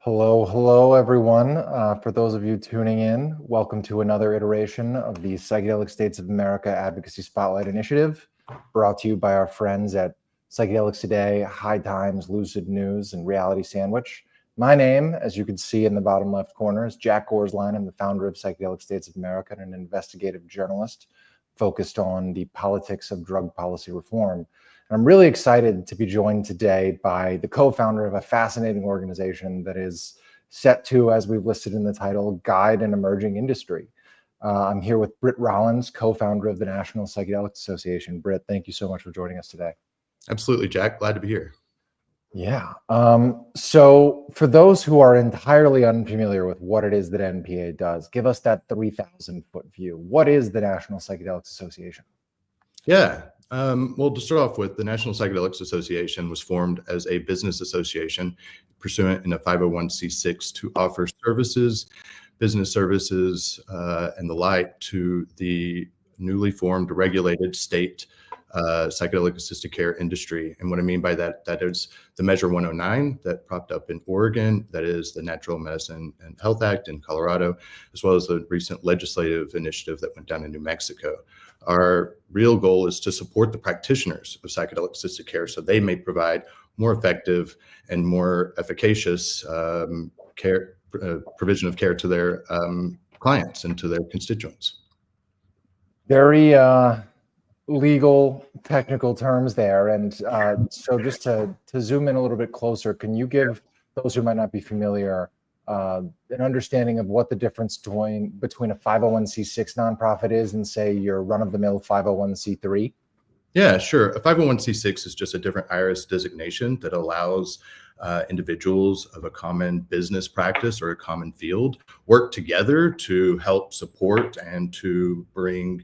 Hello, everyone. For those of you tuning in, welcome to another iteration of the Psychedelic States of America Advocacy Spotlight Initiative, brought to you by our friends at Psychedelics Today, High Times, Lucid News, and Reality Sandwich. My name, as you can see in the bottom left corner, is Jack Gorsline. I'm the founder of Psychedelic States of America and an investigative journalist focused on the politics of drug policy reform. I'm really excited to be joined today by the co-founder of a fascinating organization that is set to, as we've listed in the title, guide an emerging industry. I'm here with Britt Rollins, co-founder of the National Psychedelics Association. Britt, thank you so much for joining us today. Absolutely, Jack. Glad to be here. Yeah. So for those who are entirely unfamiliar with what it is that NPA does, give us that 3,000-foot view. What is the National Psychedelics Association? Yeah. Well, to start off with, the National Psychedelics Association was formed as a business association pursuant in a 501c6 to offer services, business services, and the like to the newly formed regulated state psychedelic assisted care industry. And what I mean by that, that is the Measure 109 that propped up in Oregon, that is the Natural Medicine and Health Act in Colorado, as well as the recent legislative initiative that went down in New Mexico. Our real goal is to support the practitioners of psychedelic assisted care so they may provide more effective and more efficacious provision of care to their clients and to their constituents. Very legal, technical terms there. And so just to zoom in a little bit closer, can you give those who might not be familiar an understanding of what the difference between a 501c6 nonprofit is and, say, your run-of-the-mill 501c3? Yeah, sure. A 501c6 is just a different IRS designation that allows individuals of a common business practice or a common field work together to help support and to bring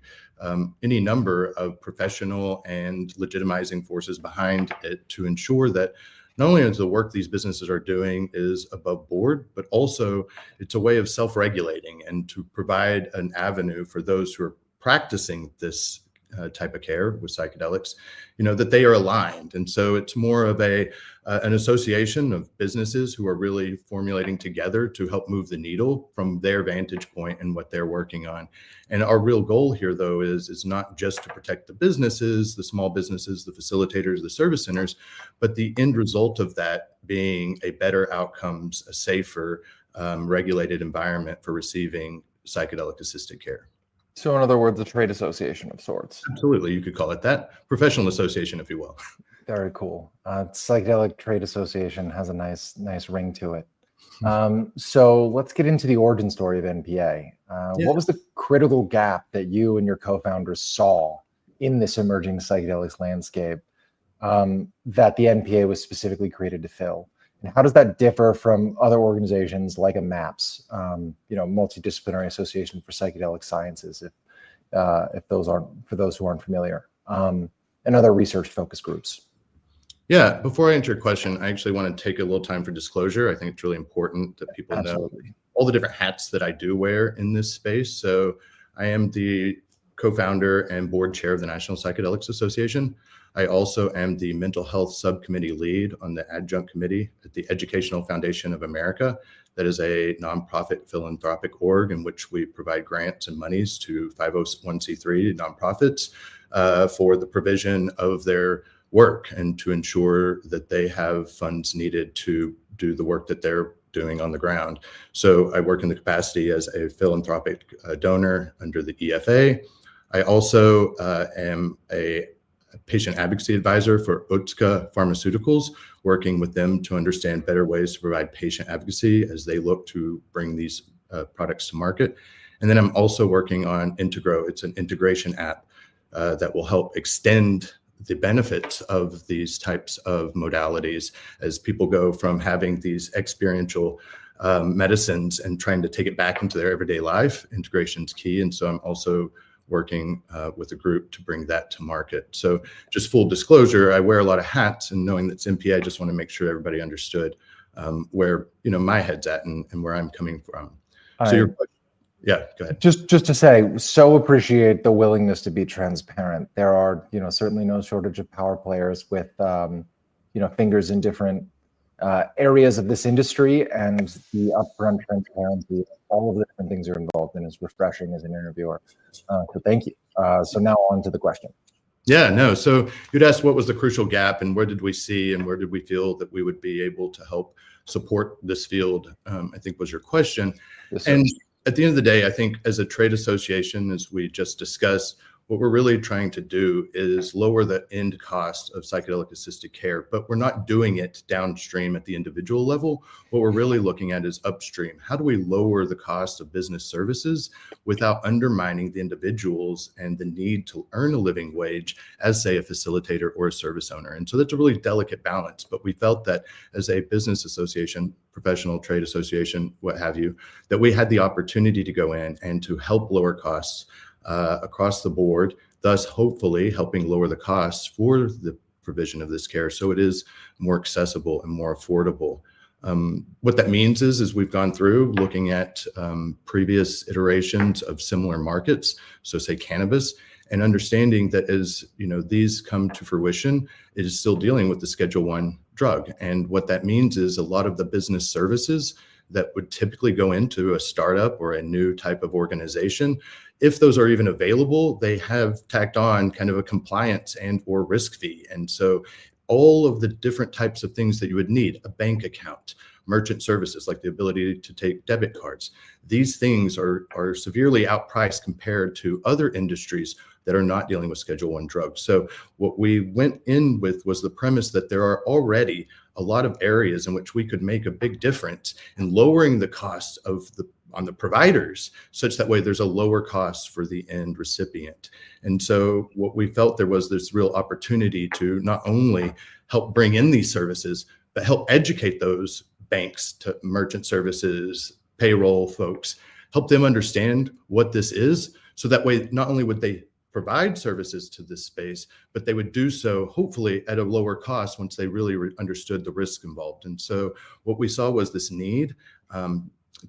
any number of professional and legitimizing forces behind it to ensure that not only is the work these businesses are doing is above board, but also it's a way of self-regulating and to provide an avenue for those who are practicing this type of care with psychedelics, that they are aligned. And so it's more of an association of businesses who are really formulating together to help move the needle from their vantage point and what they're working on. And our real goal here, though, is not just to protect the businesses, the small businesses, the facilitators, the service centers, but the end result of that being a better outcomes, a safer, regulated environment for receiving psychedelic assisted care. So in other words, a trade association of sorts. Absolutely. You could call it that. Professional association, if you will. Very cool. Psychedelic Trade Association has a nice ring to it. So let's get into the origin story of NPA. What was the critical gap that you and your co-founders saw in this emerging psychedelics landscape that the NPA was specifically created to fill? And how does that differ from other organizations like a MAPS, Multidisciplinary Association for Psychedelic Sciences, if those aren't, for those who aren't familiar, and other research-focused groups? Yeah, before I answer your question, I actually want to take a little time for disclosure. I think it's really important that people know all the different hats that I do wear in this space. So I am the co-founder and board chair of the National Psychedelics Association. I also am the mental health subcommittee lead on the adjunct committee at the Educational Foundation of America. That is a nonprofit philanthropic org in which we provide grants and monies to 501c3 nonprofits for the provision of their work and to ensure that they have funds needed to do the work that they're doing on the ground. So I work in the capacity as a philanthropic donor under the EFA. I also am a patient advocacy advisor for Otsuka Pharmaceuticals, working with them to understand better ways to provide patient advocacy as they look to bring these products to market. And then I'm also working on Integro. It's an integration app that will help extend the benefits of these types of modalities as people go from having these experiential medicines and trying to take it back into their everyday life. Integration's key. And so I'm also working with a group to bring that to market. So just full disclosure, I wear a lot of hats, and knowing that's NPA, I just want to make sure everybody understood where my head's at and where I'm coming from. Yeah, go ahead. Just to say, so appreciate the willingness to be transparent. There are, certainly no shortage of power players with, fingers in different areas of this industry, and the upfront transparency, all of the different things you're involved in is refreshing as an interviewer. So thank you. So now on to the question. Yeah, no. So you'd asked what was the crucial gap and where did we see and where did we feel that we would be able to help support this field, I think was your question. Yes, sir. And at the end of the day, I think as a trade association, as we just discussed, what we're really trying to do is lower the end cost of psychedelic assisted care, but we're not doing it downstream at the individual level. What we're really looking at is upstream. How do we lower the cost of business services without undermining the individuals and the need to earn a living wage as, say, a facilitator or a service owner? And so that's a really delicate balance. But we felt that as a business association, professional trade association, what have you, that we had the opportunity to go in and to help lower costs across the board, thus hopefully helping lower the costs for the provision of this care so it is more accessible and more affordable. What that means is we've gone through looking at previous iterations of similar markets, so say cannabis, and understanding that as these come to fruition, it is still dealing with the Schedule I drug. And what that means is a lot of the business services that would typically go into a startup or a new type of organization, if those are even available, they have tacked on kind of a compliance and or risk fee. And so all of the different types of things that you would need, a bank account, merchant services like the ability to take debit cards, these things are severely outpriced compared to other industries that are not dealing with Schedule I drugs. So what we went in with was the premise that there are already a lot of areas in which we could make a big difference in lowering the cost on the providers, such that way there's a lower cost for the end recipient. And so what we felt there was this real opportunity to not only help bring in these services, but help educate those banks to merchant services, payroll folks, help them understand what this is. So that way, not only would they provide services to this space, but they would do so hopefully at a lower cost once they really understood the risk involved. And so what we saw was this need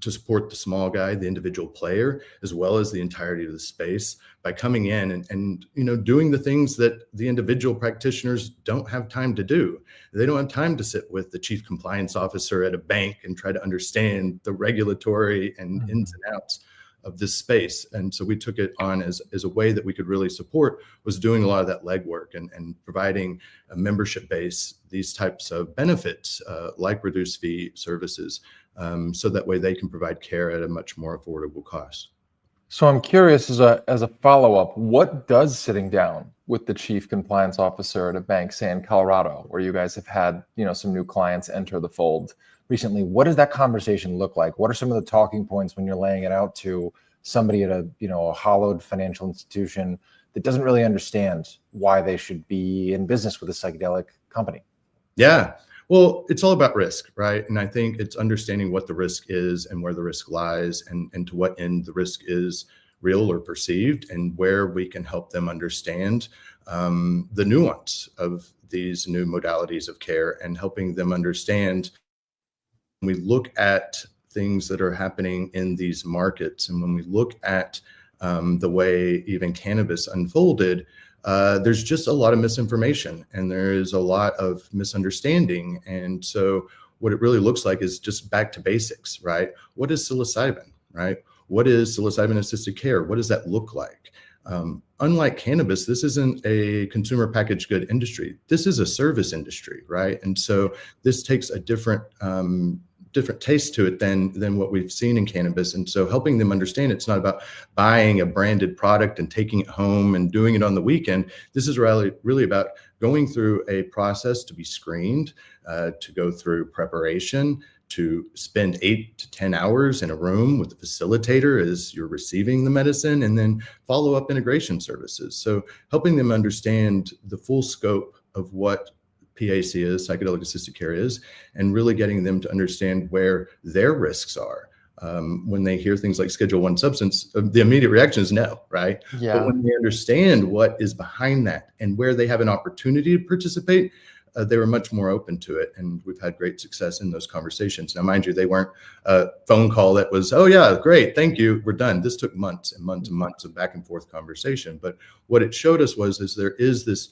to support the small guy, the individual player, as well as the entirety of the space by coming in and doing the things that the individual practitioners don't have time to do. They don't have time to sit with the chief compliance officer at a bank and try to understand the regulatory and ins and outs of this space. And so we took it on as a way that we could really support, was doing a lot of that legwork and providing a membership base, these types of benefits like reduced fee services, so that way they can provide care at a much more affordable cost. So I'm curious, as a follow-up, what does sitting down with the chief compliance officer at a bank, say in Colorado, where you guys have had some new clients enter the fold recently, what does that conversation look like? What are some of the talking points when you're laying it out to somebody at a hollowed financial institution that doesn't really understand why they should be in business with a psychedelic company? Yeah. Well, it's all about risk, right? And I think it's understanding what the risk is and where the risk lies and to what end the risk is real or perceived, and where we can help them understand the nuance of these new modalities of care, and helping them understand when we look at things that are happening in these markets. And when we look at the way even cannabis unfolded, there's just a lot of misinformation and there is a lot of misunderstanding. And so what it really looks like is just back to basics, right? What is psilocybin, right? What is psilocybin assisted care? What does that look like? Unlike cannabis, this isn't a consumer packaged good industry. This is a service industry, right? And so this takes a different taste to it than what we've seen in cannabis. And so helping them understand it's not about buying a branded product and taking it home and doing it on the weekend. This is really about going through a process to be screened, to go through preparation, to spend 8 to 10 hours in a room with the facilitator as you're receiving the medicine, and then follow-up integration services. So helping them understand the full scope of what PAC is, psychedelic assisted care is, and really getting them to understand where their risks are. When they hear things like Schedule I substance, the immediate reaction is no, right? Yeah. But when they understand what is behind that and where they have an opportunity to participate, they were much more open to it. And we've had great success in those conversations. Now, mind you, they weren't a phone call that was, oh yeah, great, thank you, we're done. This took months and months and months of back and forth conversation. But what it showed us is there is this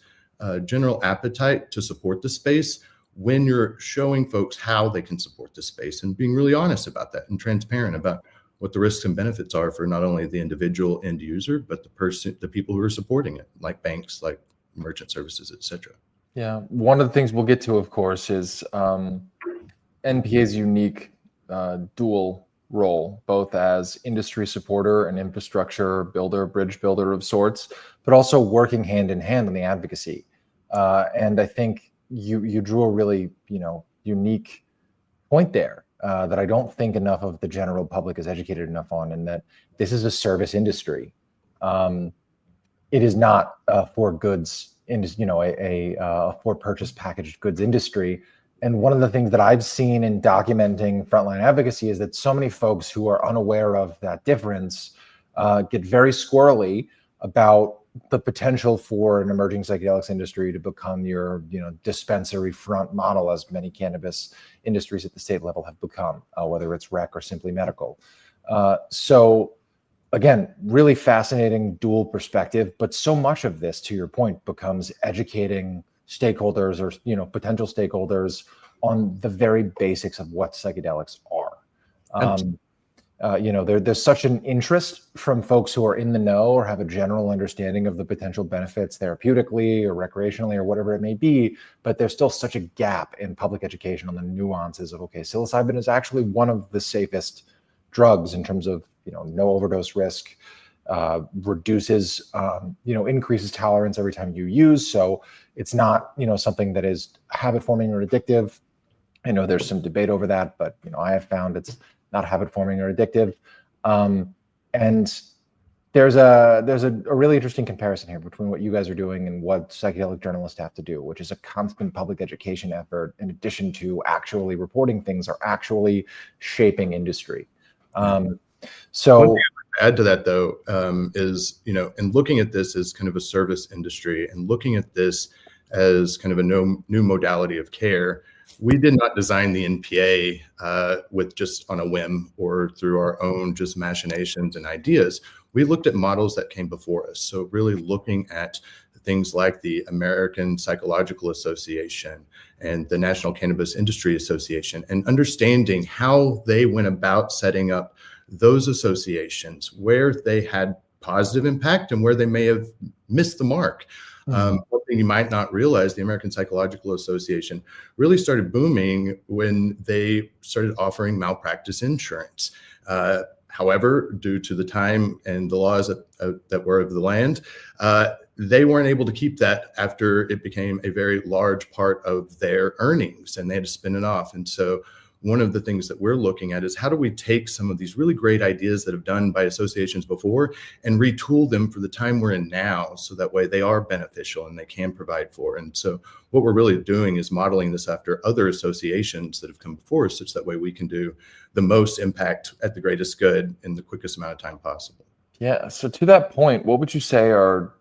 general appetite to support the space when you're showing folks how they can support the space and being really honest about that and transparent about what the risks and benefits are for not only the individual end user, but the people who are supporting it, like banks, like merchant services, et cetera. Yeah, one of the things we'll get to, of course, is NPA's unique dual role, both as industry supporter and infrastructure builder, bridge builder of sorts, but also working hand in hand on the advocacy. And I think you drew a really, unique point there that I don't think enough of the general public is educated enough on, and that this is a service industry. It is not for goods, a for purchase packaged goods industry. And one of the things that I've seen in documenting frontline advocacy is that so many folks who are unaware of that difference get very squirrely about the potential for an emerging psychedelics industry to become your, dispensary front model, as many cannabis industries at the state level have become, whether it's rec or simply medical. So again, really fascinating dual perspective, but so much of this, to your point, becomes educating stakeholders or, potential stakeholders on the very basics of what psychedelics are. There's such an interest from folks who are in the know or have a general understanding of the potential benefits therapeutically or recreationally or whatever it may be, but there's still such a gap in public education on the nuances of, okay, psilocybin is actually one of the safest drugs in terms of, no overdose risk, reduces, increases tolerance every time you use. So it's not, something that is habit forming or addictive. I know there's some debate over that, but, I have found it's not habit forming or addictive. And there's a really interesting comparison here between what you guys are doing and what psychedelic journalists have to do, which is a constant public education effort in addition to actually reporting things or actually shaping industry. So one thing I would add to that, though, is, and looking at this as kind of a service industry and looking at this as kind of a new modality of care, we did not design the NPA with just on a whim or through our own just machinations and ideas. We looked at models that came before us. So really looking at things like the American Psychological Association and the National Cannabis Industry Association, and understanding how they went about setting up those associations, where they had positive impact and where they may have missed the mark. One thing you might not realize, the American Psychological Association really started booming when they started offering malpractice insurance. However, due to the time and the laws that were of the land, they weren't able to keep that after it became a very large part of their earnings, and they had to spin it off. And so one of the things that we're looking at is how do we take some of these really great ideas that have done by associations before and retool them for the time we're in now, so that way they are beneficial and they can provide for. And so what we're really doing is modeling this after other associations that have come before us, such that way we can do the most impact at the greatest good in the quickest amount of time possible. Yeah. So to that point, what would you say are,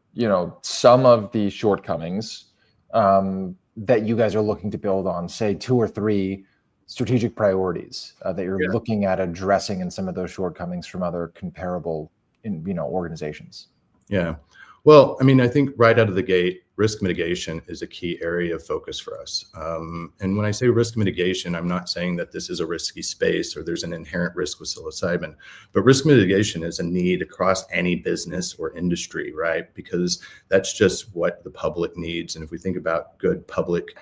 some of the shortcomings that you guys are looking to build on, say 2 or 3 strategic priorities that you're looking at addressing in some of those shortcomings from other comparable, organizations? Yeah. Well, I think right out of the gate, risk mitigation is a key area of focus for us. And when I say risk mitigation, I'm not saying that this is a risky space or there's an inherent risk with psilocybin, but risk mitigation is a need across any business or industry, right? Because that's just what the public needs. And if we think about good public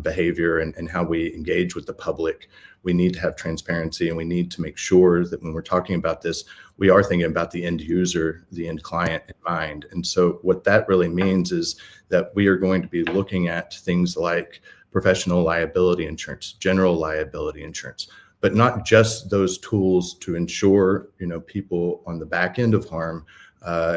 behavior and how we engage with the public, we need to have transparency, and we need to make sure that when we're talking about this, we are thinking about the end user, the end client in mind. And so what that really means is that we are going to be looking at things like professional liability insurance, general liability insurance, but not just those tools to ensure, people on the back end of harm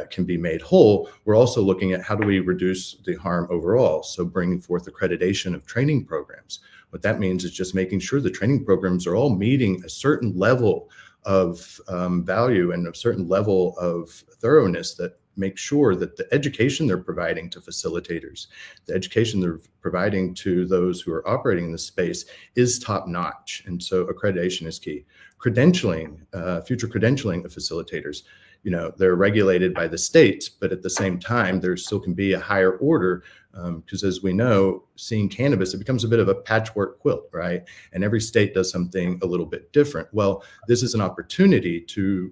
can be made whole. We're also looking at how do we reduce the harm overall. So bringing forth accreditation of training programs. What that means is just making sure the training programs are all meeting a certain level of value and a certain level of thoroughness that makes sure that the education they're providing to facilitators, the education they're providing to those who are operating in this space is top notch. And so accreditation is key. Credentialing, future credentialing of facilitators. they're regulated by the states, but at the same time, there still can be a higher order because as we know, seeing cannabis, it becomes a bit of a patchwork quilt, right? And every state does something a little bit different. Well, this is an opportunity to,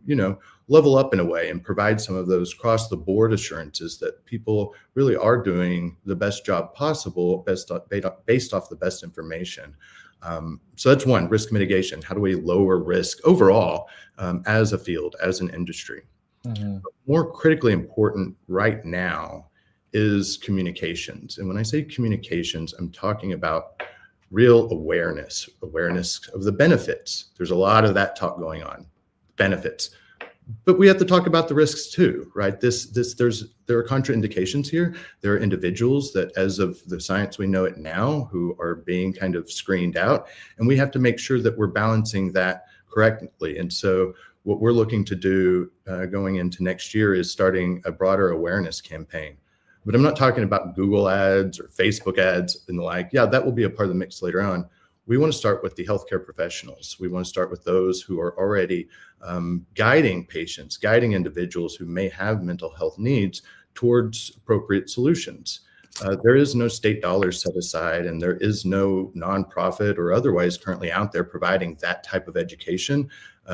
level up in a way and provide some of those cross the board assurances that people really are doing the best job possible based off the best information. So that's one, risk mitigation. How do we lower risk overall as a field, as an industry? Mm-hmm. More critically important right now is communications. And when I say communications, I'm talking about real awareness of the benefits. There's a lot of that talk going on, benefits. But we have to talk about the risks too, right? There are contraindications here. There are individuals that, as of the science we know it now, who are being kind of screened out, and we have to make sure that we're balancing that correctly. And so what we're looking to do going into next year is starting a broader awareness campaign. But I'm not talking about Google ads or Facebook ads and the like. Yeah, that will be a part of the mix later on. We want to start with the healthcare professionals. We want to start with those who are already guiding patients, guiding individuals who may have mental health needs towards appropriate solutions. There is no state dollars set aside, and there is no nonprofit or otherwise currently out there providing that type of education.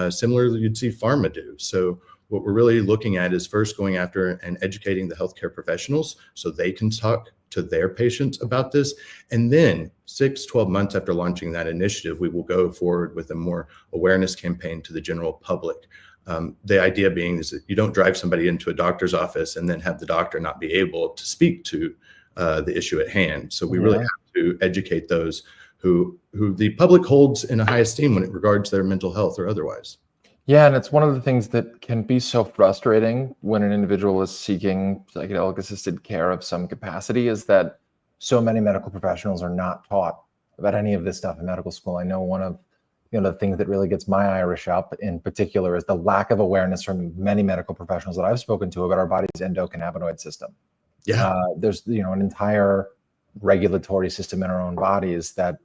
Similarly, you'd see pharma do. So what we're really looking at is first going after and educating the healthcare professionals so they can talk to their patients about this. And then 6-12 months after launching that initiative, we will go forward with a more awareness campaign to the general public. The idea being is that you don't drive somebody into a doctor's office and then have the doctor not be able to speak to the issue at hand. So we really have to educate those who the public holds in a high esteem when it regards their mental health or otherwise. Yeah, and it's one of the things that can be so frustrating when an individual is seeking psychedelic assisted care of some capacity is that so many medical professionals are not taught about any of this stuff in medical school. I know one of the things that really gets my Irish up in particular is the lack of awareness from many medical professionals that I've spoken to about our body's endocannabinoid system. Yeah, there's an entire regulatory system in our own bodies that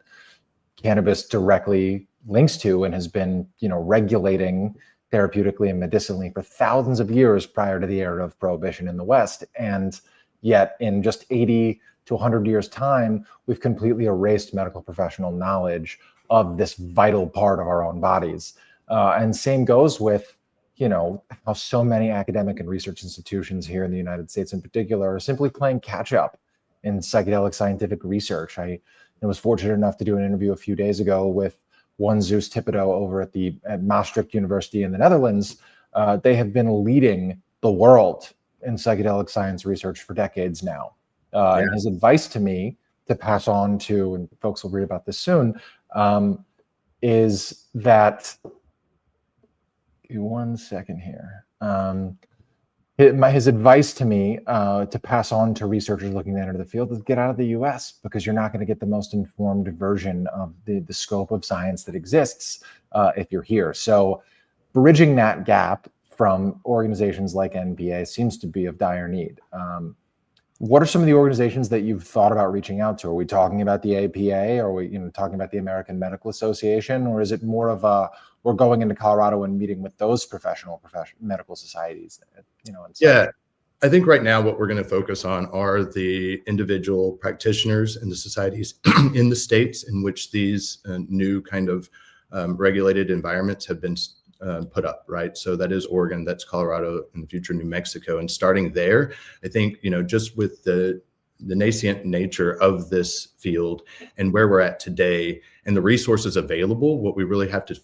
cannabis directly links to and has been, regulating therapeutically and medicinally for thousands of years prior to the era of prohibition in the West. And yet in just 80 to 100 years time, we've completely erased medical professional knowledge of this vital part of our own bodies. And same goes with, how so many academic and research institutions here in the United States in particular are simply playing catch up in psychedelic scientific research. I was fortunate enough to do an interview a few days ago with one Zeus Thibodeau over at Maastricht University in the Netherlands. They have been leading the world in psychedelic science research for decades now. And his advice to me to pass on to, and folks will read about this soon, is that, give me 1 second here. His advice to me to pass on to researchers looking to enter the field is get out of the US, because you're not going to get the most informed version of the scope of science that exists if you're here. So bridging that gap from organizations like NPA seems to be of dire need. What are some of the organizations that you've thought about reaching out to? Are we talking about the APA? Are we talking about the American Medical Association? Or is it more of we're going into Colorado and meeting with those professional medical societies? Yeah, I think right now what we're going to focus on are the individual practitioners and the societies in the states in which these new kind of regulated environments have been put up, right? So that is Oregon, that's Colorado, in the future New Mexico. And starting there, I think, just with the nascent nature of this field and where we're at today and the resources available, what we really have to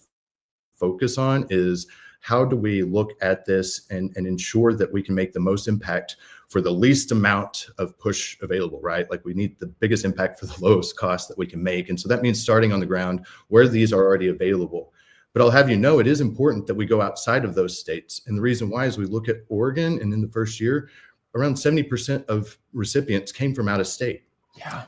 focus on is how do we look at this and ensure that we can make the most impact for the least amount of push available, right? Like we need the biggest impact for the lowest cost that we can make. And so that means starting on the ground where these are already available. But I'll have you know, it is important that we go outside of those states. And the reason why is we look at Oregon, and in the first year, around 70% of recipients came from out of state. Yeah.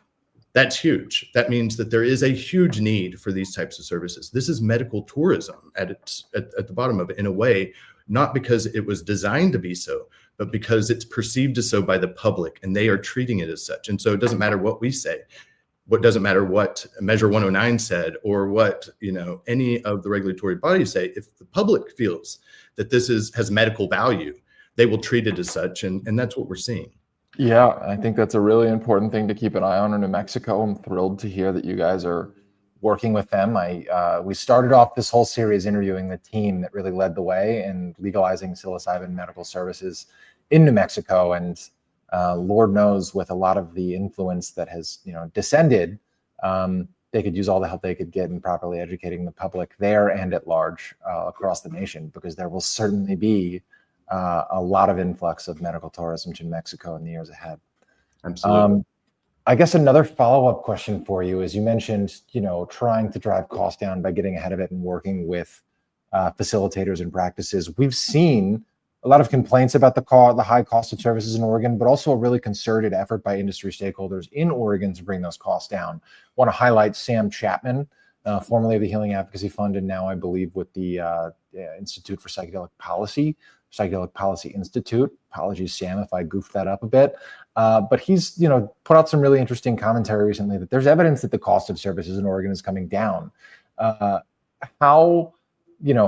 That's huge. That means that there is a huge need for these types of services. This is medical tourism at the bottom of it, in a way, not because it was designed to be so, but because it's perceived as so by the public, and they are treating it as such. And so it doesn't matter what we say. what doesn't matter what Measure 109 said or what any of the regulatory bodies say. If the public feels that this has medical value, they will treat it as such, and that's what we're seeing. Yeah, I think that's a really important thing to keep an eye on in New Mexico. I'm thrilled to hear that you guys are working with them. We started off this whole series interviewing the team that really led the way in legalizing psilocybin medical services in New Mexico, and Lord knows, with a lot of the influence that has descended, they could use all the help they could get in properly educating the public there and at large across the nation, because there will certainly be a lot of influx of medical tourism to New Mexico in the years ahead. Absolutely. I guess another follow-up question for you is, you mentioned, trying to drive costs down by getting ahead of it and working with facilitators and practices. We've seen a lot of complaints about the high cost of services in Oregon, but also a really concerted effort by industry stakeholders in Oregon to bring those costs down. I want to highlight Sam Chapman, formerly of the Healing Advocacy Fund, and now I believe with the Institute for Psychedelic Policy Institute. Apologies, Sam, if I goofed that up a bit. But he's, put out some really interesting commentary recently that there's evidence that the cost of services in Oregon is coming down. How,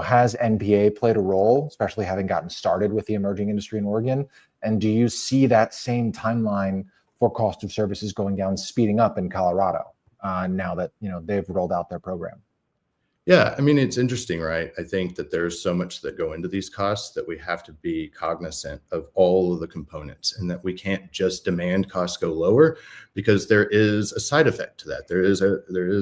has NPA played a role, especially having gotten started with the emerging industry in Oregon? And do you see that same timeline for cost of services going down, speeding up in Colorado now that, they've rolled out their program? Yeah, I mean, it's interesting, right? I think that there's so much that go into these costs that we have to be cognizant of all of the components, and that we can't just demand costs go lower, because there is a side effect to that. There is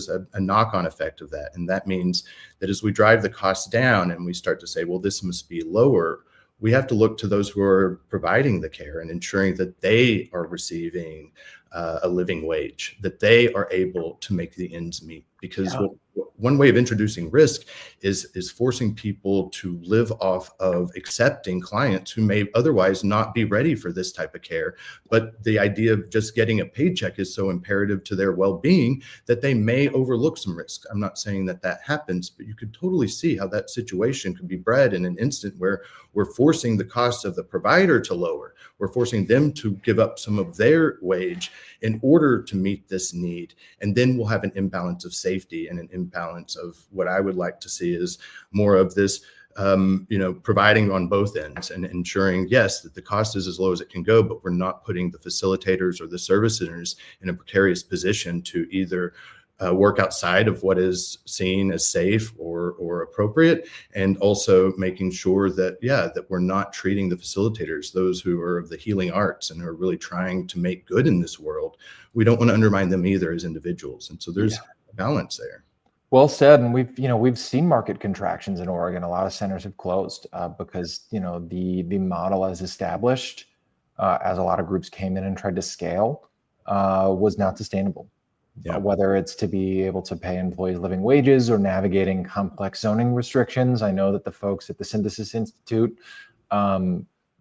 a knock-on effect of that. And that means that as we drive the costs down and we start to say, well, this must be lower, we have to look to those who are providing the care and ensuring that they are receiving a living wage, that they are able to make the ends meet. Because one way of introducing risk is forcing people to live off of accepting clients who may otherwise not be ready for this type of care. But the idea of just getting a paycheck is so imperative to their well-being that they may overlook some risk. I'm not saying that happens, but you could totally see how that situation could be bred in an instant where we're forcing the cost of the provider to lower. We're forcing them to give up some of their wage in order to meet this need. And then we'll have an imbalance of safety and an imbalance of what I would like to see is more of this, providing on both ends and ensuring, yes, that the cost is as low as it can go, but we're not putting the facilitators or the service centers in a precarious position to either work outside of what is seen as safe or appropriate, and also making sure that, that we're not treating the facilitators, those who are of the healing arts and are really trying to make good in this world. We don't want to undermine them either as individuals. And so there's a balance there. Well said. And we've seen market contractions in Oregon. A lot of centers have closed because, the model as established, as a lot of groups came in and tried to scale, was not sustainable. Whether it's to be able to pay employees living wages or navigating complex zoning restrictions. I know that the folks at the Synthesis Institute,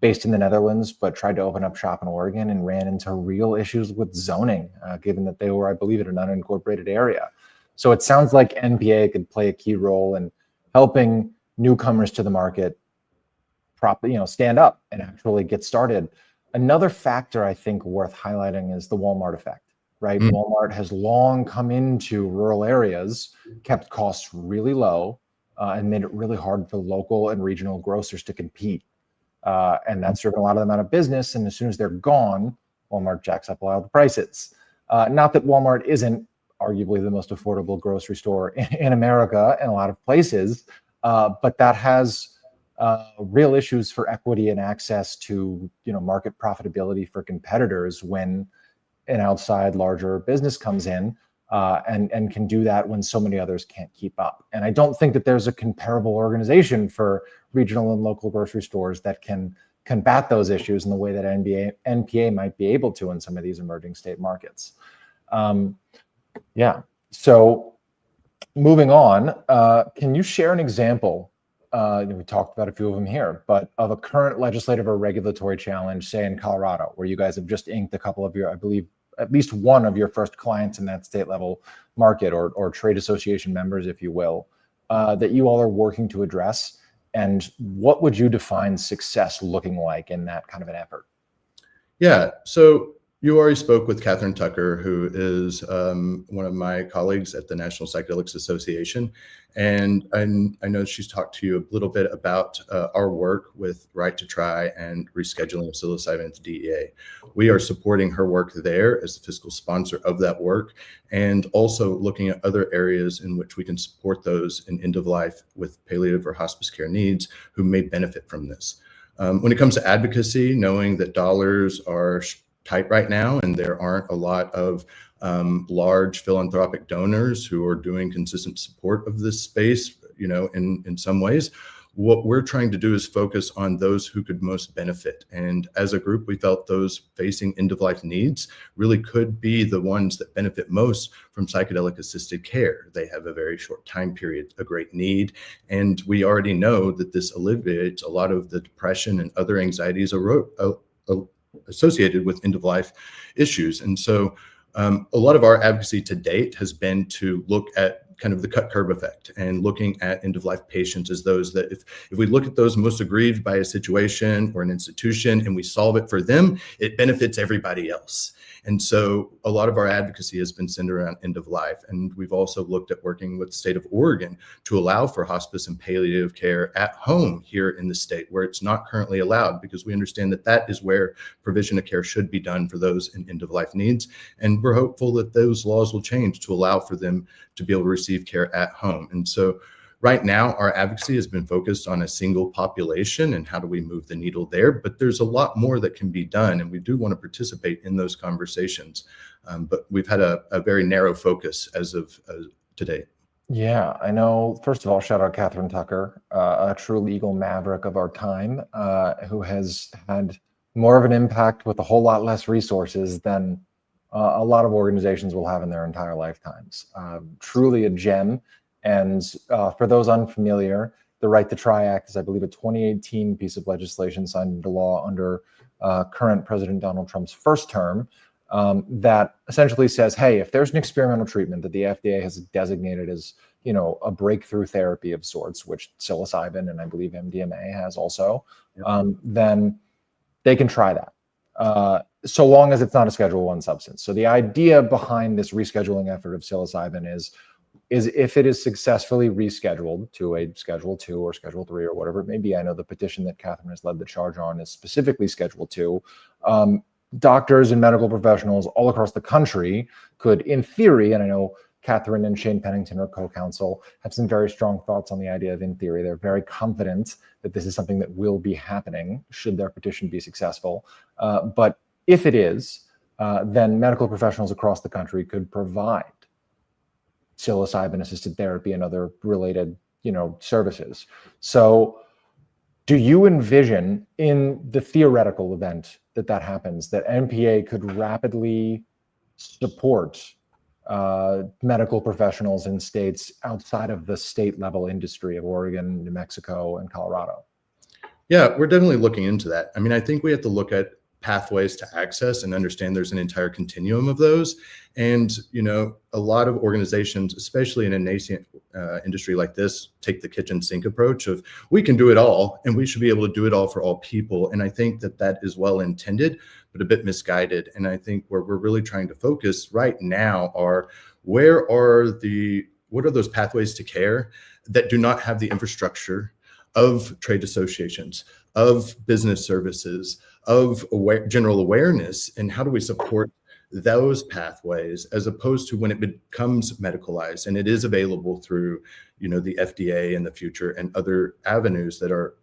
based in the Netherlands, but tried to open up shop in Oregon and ran into real issues with zoning, given that they were, I believe, in an unincorporated area. So it sounds like NPA could play a key role in helping newcomers to the market stand up and actually get started. Another factor I think worth highlighting is the Walmart effect. Right? Walmart has long come into rural areas, kept costs really low, and made it really hard for local and regional grocers to compete. And that's driven a lot of them out of business. And as soon as they're gone, Walmart jacks up a lot of the prices. Not that Walmart isn't arguably the most affordable grocery store in America in a lot of places, but that has real issues for equity and access to market profitability for competitors when an outside larger business comes in and can do that when so many others can't keep up. And I don't think that there's a comparable organization for regional and local grocery stores that can combat those issues in the way that NPA might be able to in some of these emerging state markets. So moving on, can you share an example? We talked about a few of them here, but of a current legislative or regulatory challenge, say in Colorado, where you guys have just inked a couple of your, I believe, at least one of your first clients in that state level market or trade association members, if you will, that you all are working to address? And what would you define success looking like in that kind of an effort? Yeah. So, You already spoke with Catherine Tucker, who is one of my colleagues at the National Psychedelics Association. And I know she's talked to you a little bit about our work with Right to Try and rescheduling of psilocybin at the DEA. We are supporting her work there as the fiscal sponsor of that work, and also looking at other areas in which we can support those in end of life with palliative or hospice care needs who may benefit from this. When it comes to advocacy, knowing that dollars are tight right now, and there aren't a lot of large philanthropic donors who are doing consistent support of this space, in some ways. What we're trying to do is focus on those who could most benefit. And as a group, we felt those facing end-of-life needs really could be the ones that benefit most from psychedelic assisted care. They have a very short time period, a great need, and we already know that this alleviates a lot of the depression and other anxieties associated with end-of-life issues. And so a lot of our advocacy to date has been to look at kind of the cut curb effect and looking at end-of-life patients as those that if we look at those most aggrieved by a situation or an institution and we solve it for them, it benefits everybody else. And so a lot of our advocacy has been centered around end of life. And we've also looked at working with the state of Oregon to allow for hospice and palliative care at home here in the state where it's not currently allowed, because we understand that that is where provision of care should be done for those in end of life needs. And we're hopeful that those laws will change to allow for them to be able to receive care at home. And so right now, our advocacy has been focused on a single population and how do we move the needle there. But there's a lot more that can be done, and we do want to participate in those conversations. But we've had a very narrow focus as of today. Yeah, I know. First of all, shout out Catherine Tucker, a true legal maverick of our time, who has had more of an impact with a whole lot less resources than a lot of organizations will have in their entire lifetimes. Truly a gem. And for those unfamiliar, the Right to Try Act is, I believe, a 2018 piece of legislation signed into law under current President Donald Trump's first term that essentially says, hey, if there's an experimental treatment that the FDA has designated as, a breakthrough therapy of sorts, which psilocybin and I believe MDMA has also, then they can try that. So long as it's not a Schedule I substance. So the idea behind this rescheduling effort of psilocybin is if it is successfully rescheduled to a Schedule II or Schedule III or whatever it may be. I know the petition that Catherine has led the charge on is specifically Schedule II. Doctors and medical professionals all across the country could, in theory, and I know Catherine and Shane Pennington, her co-counsel, have some very strong thoughts on the idea of in theory. They're very confident that this is something that will be happening should their petition be successful. But if it is, then medical professionals across the country could provide psilocybin-assisted therapy and other related, services. So do you envision in the theoretical event that happens, that NPA could rapidly support medical professionals in states outside of the state level industry of Oregon, New Mexico, and Colorado? Yeah, we're definitely looking into that. I mean, I think we have to look at pathways to access and understand there's an entire continuum of those. And, a lot of organizations, especially in a nascent industry like this, take the kitchen sink approach of we can do it all and we should be able to do it all for all people. And I think that is well intended, but a bit misguided. And I think where we're really trying to focus right now are what are those pathways to care that do not have the infrastructure of trade associations, of business services, of general awareness, and how do we support those pathways as opposed to when it becomes medicalized and it is available through, the FDA in the future and other avenues that are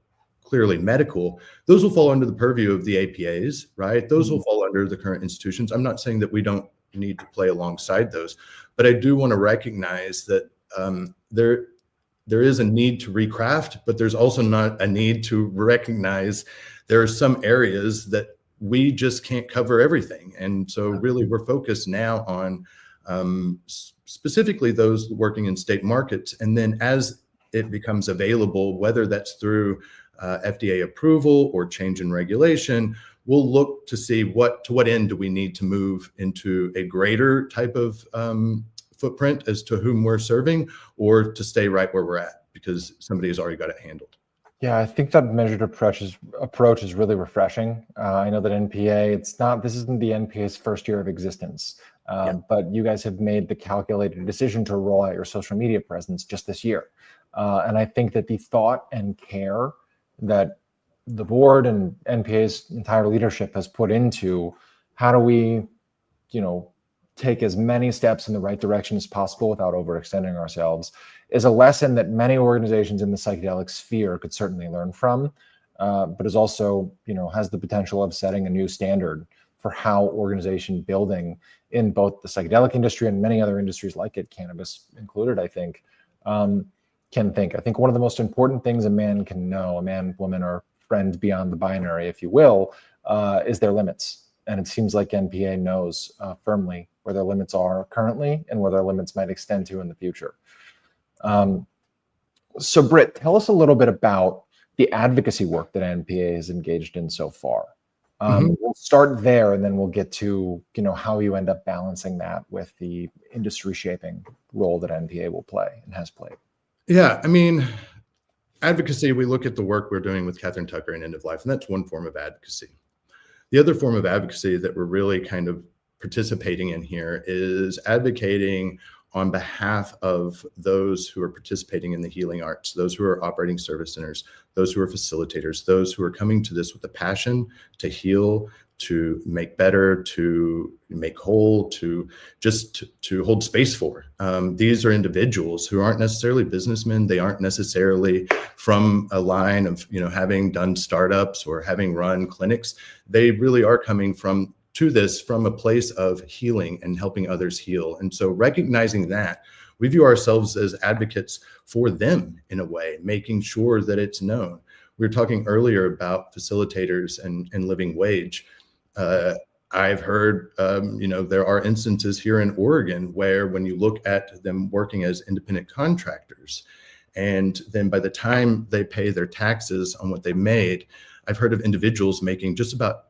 clearly medical. Those will fall under the purview of the APAs, right? Those will fall under the current institutions. I'm not saying that we don't need to play alongside those, but I do want to recognize that there is a need to recraft, but there's also not a need to recognize there are some areas that we just can't cover everything. And so really we're focused now on specifically those working in state markets. And then as it becomes available, whether that's through FDA approval or change in regulation, we'll look to see to what end do we need to move into a greater type of footprint as to whom we're serving, or to stay right where we're at because somebody has already got it handled. Yeah, I think that measured approach is really refreshing. I know that this isn't the NPA's first year of existence, Yeah. but you guys have made the calculated decision to roll out your social media presence just this year. And I think that the thought and care that the board and NPA's entire leadership has put into how do we, take as many steps in the right direction as possible without overextending ourselves is a lesson that many organizations in the psychedelic sphere could certainly learn from, but is also, has the potential of setting a new standard for how organization building in both the psychedelic industry and many other industries like it, cannabis included, I think, can think. I think one of the most important things a man can know, a man, woman, or friend beyond the binary, if you will, is their limits. And it seems like NPA knows firmly where their limits are currently and where their limits might extend to in the future. So Britt, tell us a little bit about the advocacy work that NPA has engaged in so far. We'll start there and then we'll get to, how you end up balancing that with the industry shaping role that NPA will play and has played. Yeah, I mean, advocacy, we look at the work we're doing with Catherine Tucker and End of Life, and that's one form of advocacy. The other form of advocacy that we're really kind of participating in here is advocating on behalf of those who are participating in the healing arts, those who are operating service centers, those who are facilitators, those who are coming to this with a passion to heal, to make better, to make whole, to hold space for. These are individuals who aren't necessarily businessmen. They aren't necessarily from a line of, having done startups or having run clinics. They really are coming from a place of healing and helping others heal. And so recognizing that, we view ourselves as advocates for them in a way, making sure that it's known. We were talking earlier about facilitators and living wage. I've heard, there are instances here in Oregon where when you look at them working as independent contractors, and then by the time they pay their taxes on what they made, I've heard of individuals making just about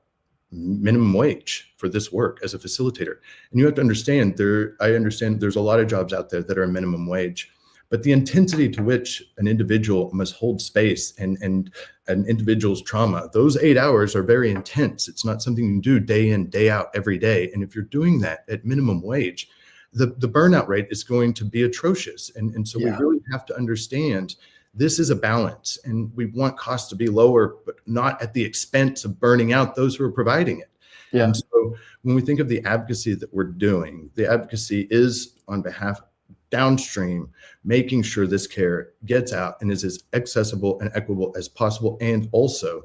minimum wage for this work as a facilitator. And you have to understand I understand there's a lot of jobs out there that are minimum wage, but the intensity to which an individual must hold space and an individual's trauma, those 8 hours are very intense. It's not something you can do day in, day out, every day. And if you're doing that at minimum wage, the burnout rate is going to be atrocious. And so we really have to understand this is a balance, and we want costs to be lower, but not at the expense of burning out those who are providing it. Yeah. And so when we think of the advocacy that we're doing, the advocacy is on behalf downstream, making sure this care gets out and is as accessible and equitable as possible, and also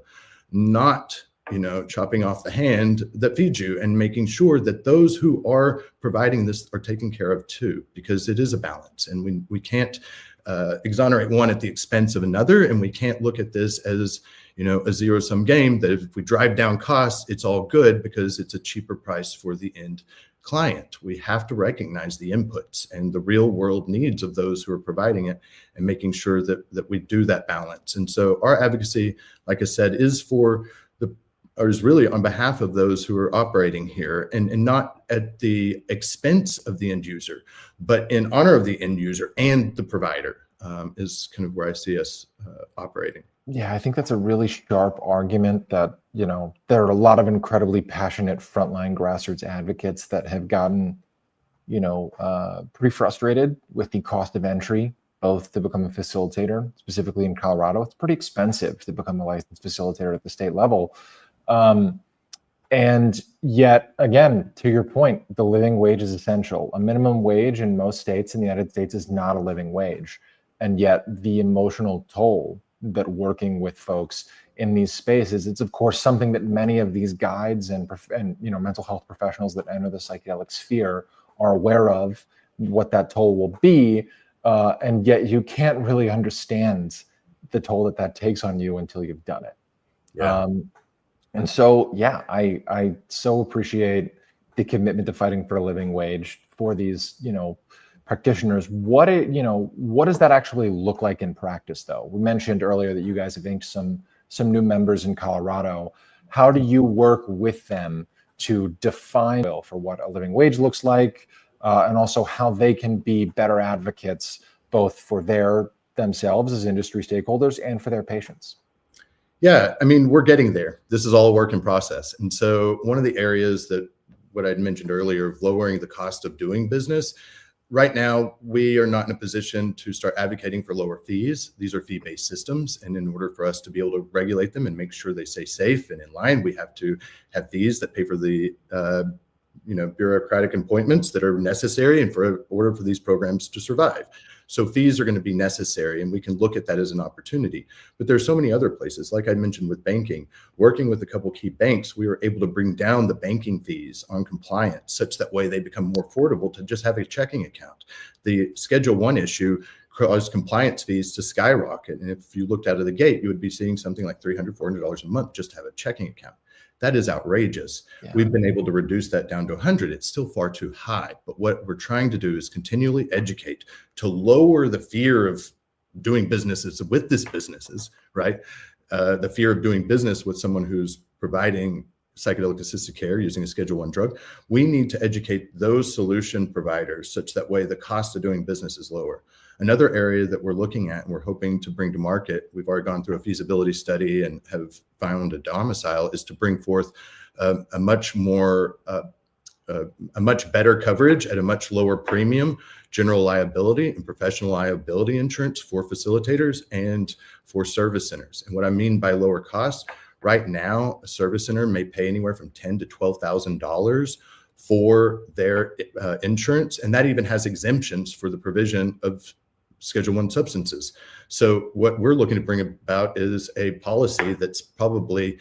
not, chopping off the hand that feeds you, and making sure that those who are providing this are taken care of too, because it is a balance, and we can't exonerate one at the expense of another. And we can't look at this as, a zero-sum game, that if we drive down costs, it's all good because it's a cheaper price for the end client. We have to recognize the inputs and the real world needs of those who are providing it, and making sure that we do that balance. And so our advocacy, like I said, is really on behalf of those who are operating here, and not at the expense of the end user, but in honor of the end user and the provider, is kind of where I see us operating. Yeah, I think that's a really sharp argument that, there are a lot of incredibly passionate frontline grassroots advocates that have gotten, pretty frustrated with the cost of entry, both to become a facilitator, specifically in Colorado. It's pretty expensive to become a licensed facilitator at the state level. And yet, again, to your point, the living wage is essential. A minimum wage in most states in the United States is not a living wage. And yet the emotional toll that working with folks in these spaces, it's of course something that many of these guides and mental health professionals that enter the psychedelic sphere are aware of, what that toll will be. And yet you can't really understand the toll that takes on you until you've done it. Yeah. And so, I so appreciate the commitment to fighting for a living wage for these, practitioners. What does that actually look like in practice, though? We mentioned earlier that you guys have inked some new members in Colorado. How do you work with them to define for what a living wage looks like, and also how they can be better advocates, both for their themselves as industry stakeholders and for their patients? Yeah, I mean, we're getting there. This is all a work in process. And so one of the areas that what I'd mentioned earlier of lowering the cost of doing business, right now, we are not in a position to start advocating for lower fees. These are fee-based systems. And in order for us to be able to regulate them and make sure they stay safe and in line, we have to have fees that pay for the bureaucratic appointments that are necessary and for order for these programs to survive. So fees are going to be necessary, and we can look at that as an opportunity. But there's so many other places, like I mentioned with banking, working with a couple key banks, we were able to bring down the banking fees on compliance such that way they become more affordable to just have a checking account. The Schedule 1 issue caused compliance fees to skyrocket. And if you looked out of the gate, you would be seeing something like $300, $400 a month just to have a checking account. That is outrageous. Yeah. We've been able to reduce that down to 100. It's still far too high. But what we're trying to do is continually educate to lower the fear of doing businesses with these businesses, right? The fear of doing business with someone who's providing psychedelic assisted care using a Schedule 1 drug. We need to educate those solution providers such that way the cost of doing business is lower. Another area that we're looking at and we're hoping to bring to market, we've already gone through a feasibility study and have found a domicile, is to bring forth a much better coverage at a much lower premium, general liability and professional liability insurance for facilitators and for service centers. And what I mean by lower cost, right now, a service center may pay anywhere from $10,000 to $12,000 for their insurance, and that even has exemptions for the provision of Schedule 1 substances. So what we're looking to bring about is a policy that's probably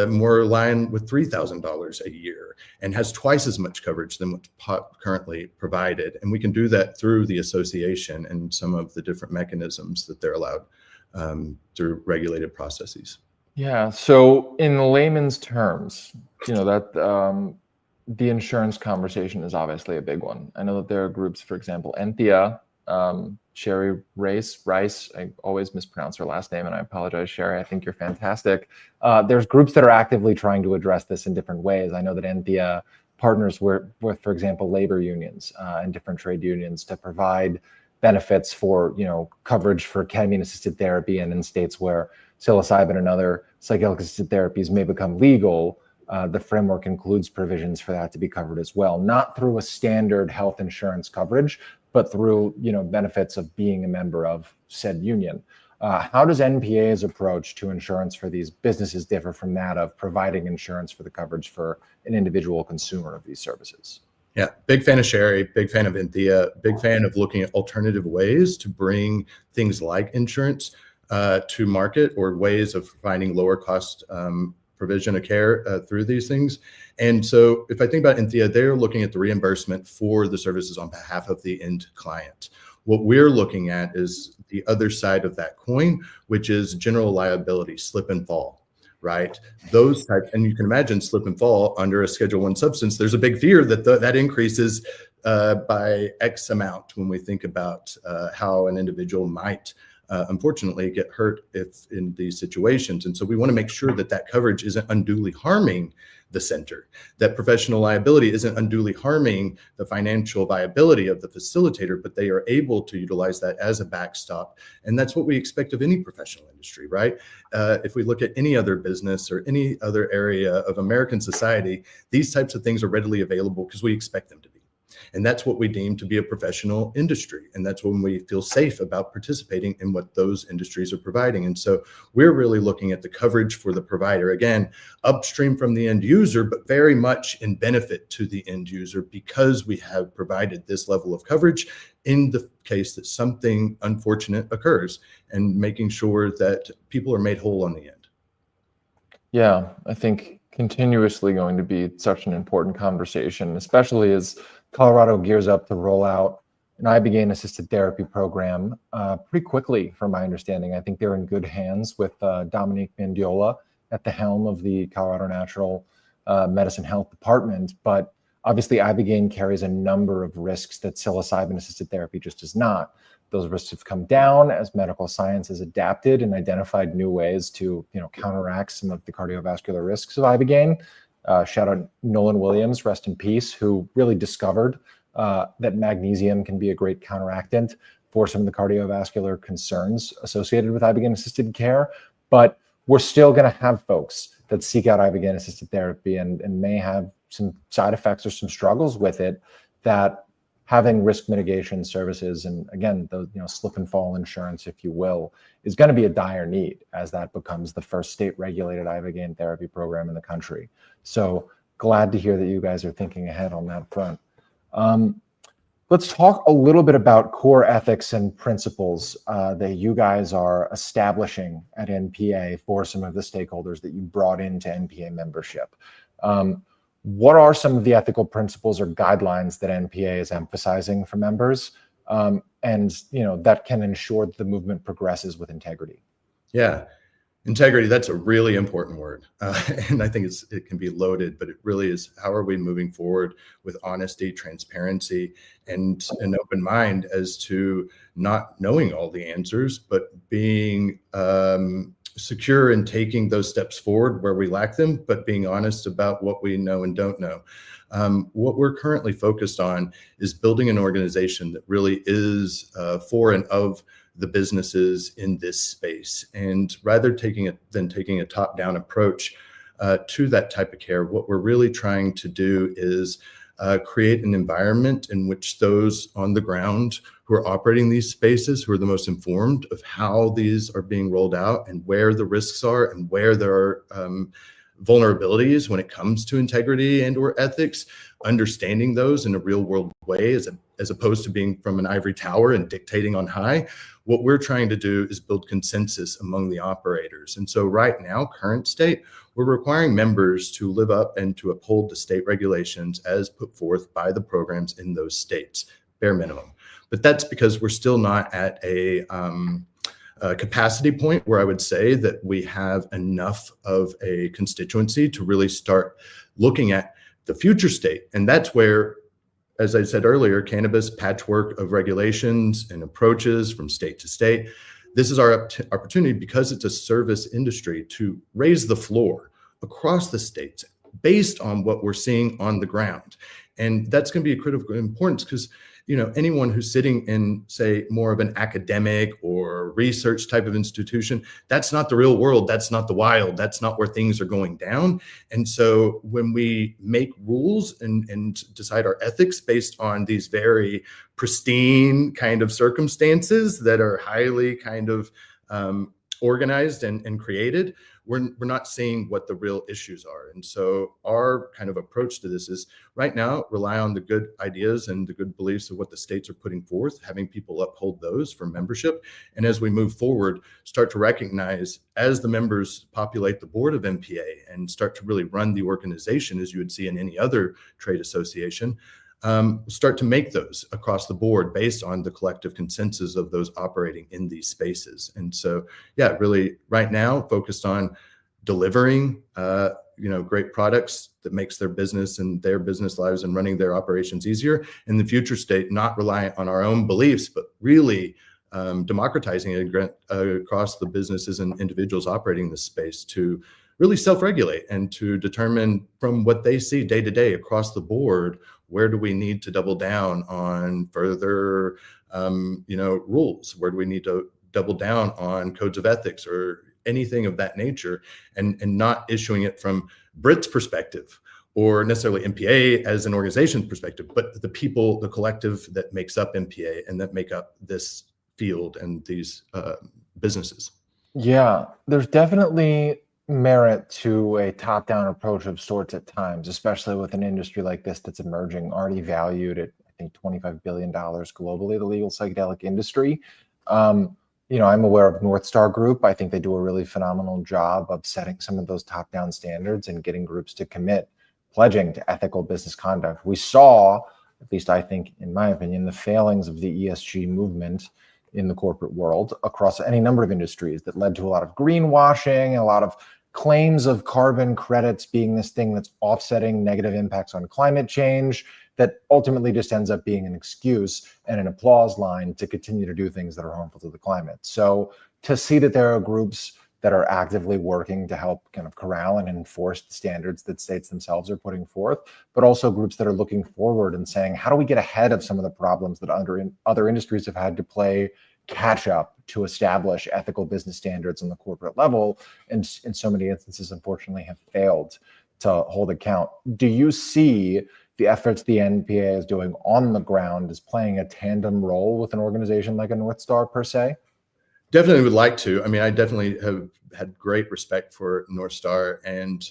more aligned with $3,000 a year and has twice as much coverage than what's currently provided. And we can do that through the association and some of the different mechanisms that they're allowed through regulated processes. Yeah. So in layman's terms, that the insurance conversation is obviously a big one. I know that there are groups, for example, Enthea, Sherry Rice, I always mispronounce her last name, and I apologize, Sherry. I think you're fantastic. There's groups that are actively trying to address this in different ways. I know that Enthea partners with, for example, labor unions and different trade unions to provide benefits for, coverage for ketamine-assisted therapy, and in states where psilocybin and other psychedelic-assisted therapies may become legal, the framework includes provisions for that to be covered as well, not through a standard health insurance coverage, but through benefits of being a member of said union. How does NPA's approach to insurance for these businesses differ from that of providing insurance for the coverage for an individual consumer of these services? Yeah, big fan of Sherry, big fan of Enthea, big fan of looking at alternative ways to bring things like insurance to market, or ways of finding lower cost provision of care through these things. And so if I think about Enthea, they're looking at the reimbursement for the services on behalf of the end client. What we're looking at is the other side of that coin, which is general liability, slip and fall, right? Those types, and you can imagine slip and fall under a Schedule 1 substance. There's a big fear that that increases by X amount when we think about how an individual might unfortunately get hurt if in these situations. And so we want to make sure that that coverage isn't unduly harming the center, that professional liability isn't unduly harming the financial viability of the facilitator, but they are able to utilize that as a backstop. And that's what we expect of any professional industry, right? If we look at any other business or any other area of American society, these types of things are readily available because we expect them to be. And that's what we deem to be a professional industry. And that's when we feel safe about participating in what those industries are providing. And so we're really looking at the coverage for the provider, again, upstream from the end user, but very much in benefit to the end user, because we have provided this level of coverage in the case that something unfortunate occurs, and making sure that people are made whole on the end. Yeah, I think continuously going to be such an important conversation, especially as Colorado gears up to roll out an ibogaine assisted therapy program pretty quickly, from my understanding. I think they're in good hands with Dominique Mandiola at the helm of the Colorado Natural Medicine Health Department. But obviously, ibogaine carries a number of risks that psilocybin assisted therapy just does not. Those risks have come down as medical science has adapted and identified new ways to counteract some of the cardiovascular risks of ibogaine. Shout out Nolan Williams, rest in peace, who really discovered that magnesium can be a great counteractant for some of the cardiovascular concerns associated with ibogaine-assisted care, but we're still going to have folks that seek out ibogaine-assisted therapy and may have some side effects or some struggles with it, that having risk mitigation services, and again, the slip and fall insurance, if you will, is going to be a dire need as that becomes the first state-regulated ibogaine therapy program in the country. So glad to hear that you guys are thinking ahead on that front. Let's talk a little bit about core ethics and principles that you guys are establishing at NPA for some of the stakeholders that you brought into NPA membership. What are some of the ethical principles or guidelines that NPA is emphasizing for members, and that can ensure that the movement progresses with integrity? Yeah. Integrity, that's a really important word. And I think it can be loaded, but it really is, how are we moving forward with honesty, transparency, and an open mind as to not knowing all the answers, but being secure in taking those steps forward where we lack them, but being honest about what we know and don't know. What we're currently focused on is building an organization that really is for and of the businesses in this space. And rather than taking a top-down approach to that type of care, what we're really trying to do is create an environment in which those on the ground who are operating these spaces, who are the most informed of how these are being rolled out and where the risks are and where there are vulnerabilities when it comes to integrity and or ethics, understanding those in a real world way as opposed to being from an ivory tower and dictating on high. What we're trying to do is build consensus among the operators. And so right now, current state, we're requiring members to live up and to uphold the state regulations as put forth by the programs in those states, bare minimum. But that's because we're still not at a capacity point where I would say that we have enough of a constituency to really start looking at the future state. And that's where, as I said earlier, cannabis patchwork of regulations and approaches from state to state. This is our opportunity, because it's a service industry, to raise the floor across the states based on what we're seeing on the ground. And that's going to be a critical importance, because anyone who's sitting in, say, more of an academic or research type of institution, that's not the real world. That's not the wild. That's not where things are going down. And so when we make rules and decide our ethics based on these very pristine kind of circumstances that are highly kind of organized and created, we're not seeing what the real issues are. And so our kind of approach to this is right now rely on the good ideas and the good beliefs of what the states are putting forth, having people uphold those for membership. And as we move forward, start to recognize, as the members populate the board of NPA and start to really run the organization as you would see in any other trade association, start to make those across the board based on the collective consensus of those operating in these spaces. And so, yeah, really right now focused on delivering, great products that makes their business and their business lives and running their operations easier. In the future state, not reliant on our own beliefs, but really democratizing it across the businesses and individuals operating this space to really self-regulate and to determine from what they see day to day across the board, where do we need to double down on further, rules? Where do we need to double down on codes of ethics or anything of that nature, and not issuing it from Britt's perspective or necessarily NPA as an organization's perspective, but the people, the collective that makes up NPA and that make up this field and these businesses. Yeah, there's definitely merit to a top-down approach of sorts at times, especially with an industry like this that's emerging, already valued at, I think, $25 billion globally, the legal psychedelic industry. I'm aware of North Star Group. I think they do a really phenomenal job of setting some of those top-down standards and getting groups to commit, pledging to ethical business conduct. We saw, at least I think, in my opinion, the failings of the ESG movement in the corporate world across any number of industries that led to a lot of greenwashing, a lot of claims of carbon credits being this thing that's offsetting negative impacts on climate change, that ultimately just ends up being an excuse and an applause line to continue to do things that are harmful to the climate. So to see that there are groups that are actively working to help kind of corral and enforce the standards that states themselves are putting forth, but also groups that are looking forward and saying, how do we get ahead of some of the problems that other industries have had to play catch up to establish ethical business standards on the corporate level, and in so many instances, unfortunately, have failed to hold account. Do you see the efforts the NPA is doing on the ground as playing a tandem role with an organization like a North Star per se? Definitely would like to. I mean, I definitely have had great respect for North Star, and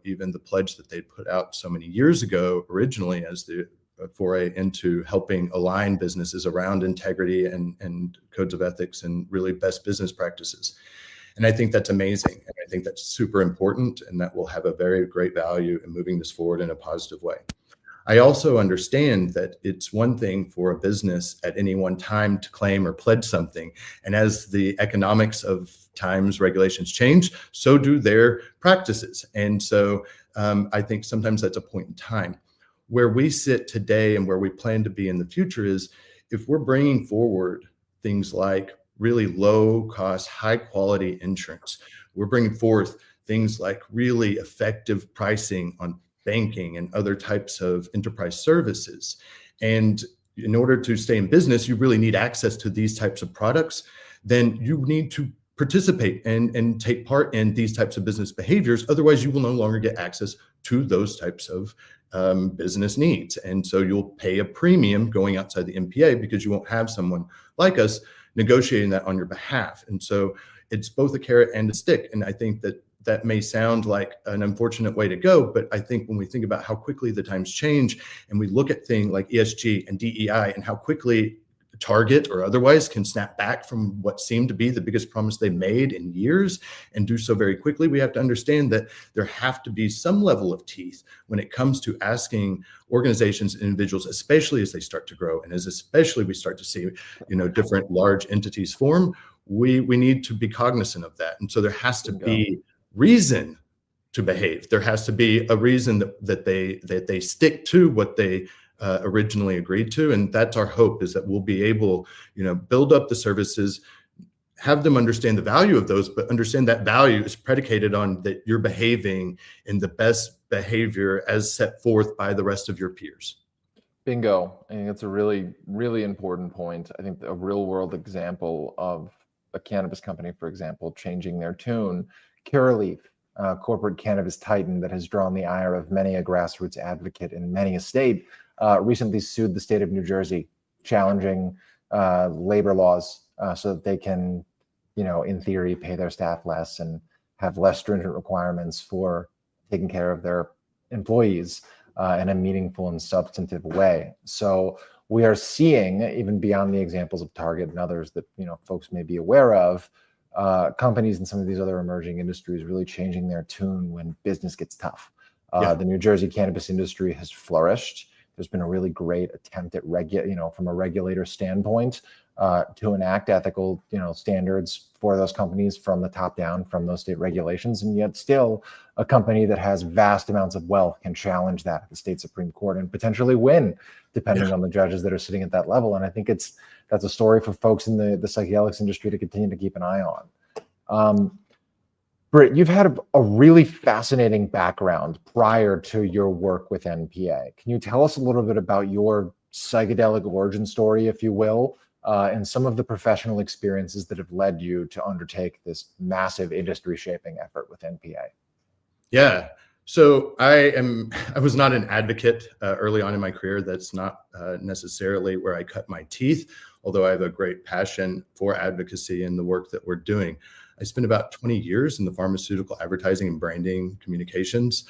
even the pledge that they put out so many years ago, originally as the foray into helping align businesses around integrity and codes of ethics and really best business practices. And I think that's amazing. And I think that's super important, and that will have a very great value in moving this forward in a positive way. I also understand that it's one thing for a business at any one time to claim or pledge something. And as the economics of times regulations change, so do their practices. And so I think sometimes that's a point in time. Where we sit today and where we plan to be in the future is if we're bringing forward things like really low cost, high quality insurance, we're bringing forth things like really effective pricing on banking and other types of enterprise services. And in order to stay in business, you really need access to these types of products. Then you need to participate and take part in these types of business behaviors. Otherwise, you will no longer get access to those types of business needs. And so you'll pay a premium going outside the NPA because you won't have someone like us negotiating that on your behalf. And so it's both a carrot and a stick. And I think that may sound like an unfortunate way to go, but I think when we think about how quickly the times change and we look at things like ESG and DEI and how quickly Target or otherwise can snap back from what seemed to be the biggest promise they made in years and do so very quickly, we have to understand that there have to be some level of teeth when it comes to asking organizations and individuals, especially as they start to grow and as especially we start to see, different large entities form, we need to be cognizant of that. And so there has to be reason to behave. There has to be a reason that they stick to what they originally agreed to. And that's our hope, is that we'll be able, build up the services, have them understand the value of those, but understand that value is predicated on that you're behaving in the best behavior as set forth by the rest of your peers. Bingo. I think that's a really, really important point. I think a real world example of a cannabis company, for example, changing their tune, Curaleaf, corporate cannabis titan that has drawn the ire of many a grassroots advocate in many a state, recently sued the state of New Jersey, challenging labor laws so that they can, in theory, pay their staff less and have less stringent requirements for taking care of their employees in a meaningful and substantive way. So we are seeing, even beyond the examples of Target and others that folks may be aware of, companies in some of these other emerging industries really changing their tune when business gets tough. The New Jersey cannabis industry has flourished. There's been a really great attempt at from a regulator standpoint, to enact ethical, standards for those companies from the top down, from those state regulations. And yet still a company that has vast amounts of wealth can challenge that at the state Supreme Court and potentially win, depending on the judges that are sitting at that level. And I think that's a story for folks in the psychedelics industry to continue to keep an eye on. Britt, you've had a really fascinating background prior to your work with NPA. Can you tell us a little bit about your psychedelic origin story, if you will, and some of the professional experiences that have led you to undertake this massive industry shaping effort with NPA? Yeah. So I was not an advocate early on in my career. That's not necessarily where I cut my teeth, although I have a great passion for advocacy and the work that we're doing. I spent about 20 years in the pharmaceutical advertising and branding communications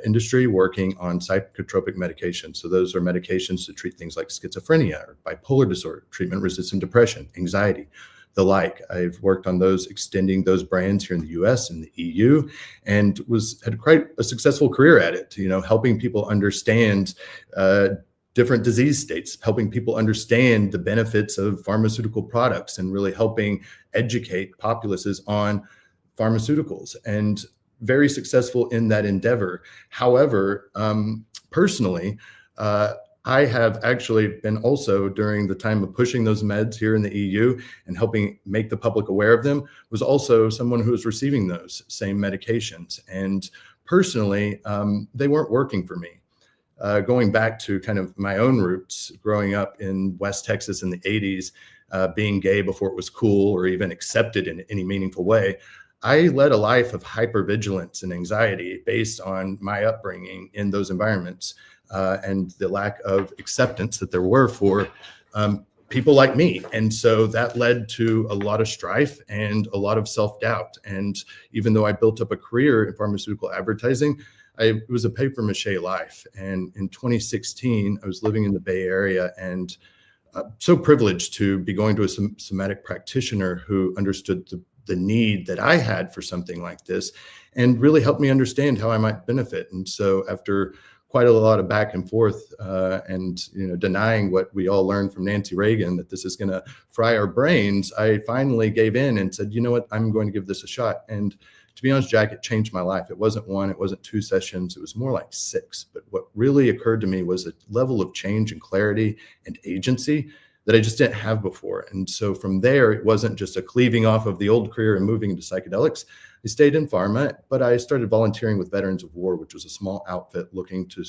industry working on psychotropic medications. So those are medications to treat things like schizophrenia or bipolar disorder, treatment-resistant depression, anxiety, the like. I've worked on those, extending those brands here in the US and the EU, and had quite a successful career at it, helping people understand different disease states, helping people understand the benefits of pharmaceutical products and really helping educate populaces on pharmaceuticals, and very successful in that endeavor. However, personally, I have actually been also, during the time of pushing those meds here in the EU and helping make the public aware of them, was also someone who was receiving those same medications. And personally, they weren't working for me. Going back to kind of my own roots, growing up in West Texas in the 80s, being gay before it was cool or even accepted in any meaningful way, I led a life of hypervigilance and anxiety based on my upbringing in those environments, and the lack of acceptance that there were for people like me. And so that led to a lot of strife and a lot of self-doubt. And even though I built up a career in pharmaceutical advertising, it was a paper mache life. And in 2016, I was living in the Bay Area and so privileged to be going to a somatic practitioner who understood the need that I had for something like this and really helped me understand how I might benefit. And so after quite a lot of back and forth and denying what we all learned from Nancy Reagan, that this is going to fry our brains, I finally gave in and said, you know what, I'm going to give this a shot. And to be honest, Jack, it changed my life. It wasn't one, it wasn't 2 sessions, it was more like 6. But what really occurred to me was a level of change and clarity and agency that I just didn't have before. And so from there, it wasn't just a cleaving off of the old career and moving into psychedelics. I stayed in pharma, but I started volunteering with Veterans of War, which was a small outfit looking to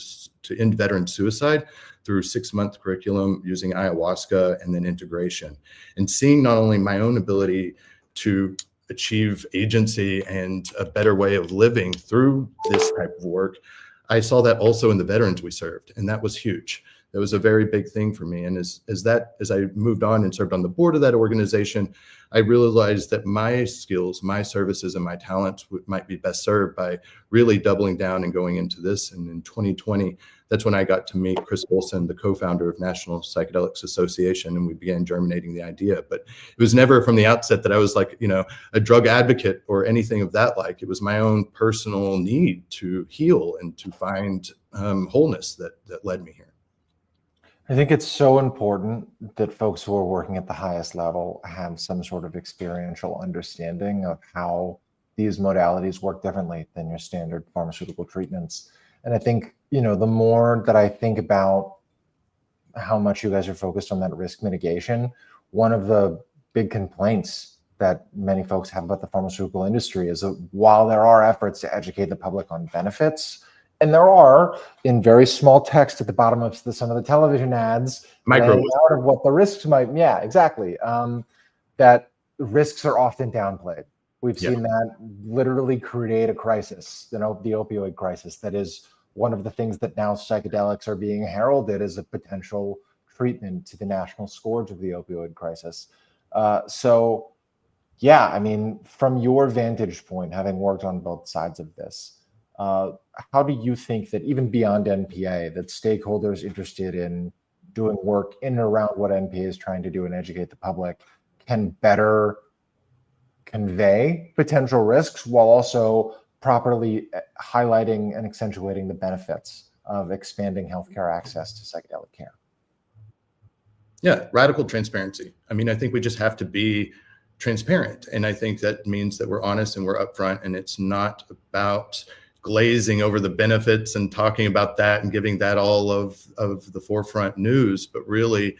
end veteran suicide through 6-month curriculum using ayahuasca and then integration. And seeing not only my own ability to achieve agency and a better way of living through this type of work, I saw that also in the veterans we served, and that was huge. That was a very big thing for me. And as I moved on and served on the board of that organization, I realized that my skills, my services, and my talents might be best served by really doubling down and going into this. And in 2020, that's when I got to meet Chris Olson, the co-founder of National Psychedelics Association, and we began germinating the idea. But it was never from the outset that I was like, a drug advocate or anything of that like. It was my own personal need to heal and to find wholeness that led me here. I think it's so important that folks who are working at the highest level have some sort of experiential understanding of how these modalities work differently than your standard pharmaceutical treatments. And I think, the more that I think about how much you guys are focused on that risk mitigation, one of the big complaints that many folks have about the pharmaceutical industry is that while there are efforts to educate the public on benefits, and there are, in very small text at the bottom of some of the television ads, out of what the risks might, exactly, that risks are often downplayed. We've seen that literally create a crisis, the opioid crisis. That is one of the things that now psychedelics are being heralded as a potential treatment to the national scourge of the opioid crisis. From your vantage point, having worked on both sides of this, how do you think that even beyond NPA, that stakeholders interested in doing work in and around what NPA is trying to do and educate the public can better convey potential risks while also properly highlighting and accentuating the benefits of expanding healthcare access to psychedelic care? Yeah, radical transparency. I think we just have to be transparent. And I think that means that we're honest and we're upfront, and it's not about glazing over the benefits and talking about that and giving that all of the forefront news, but really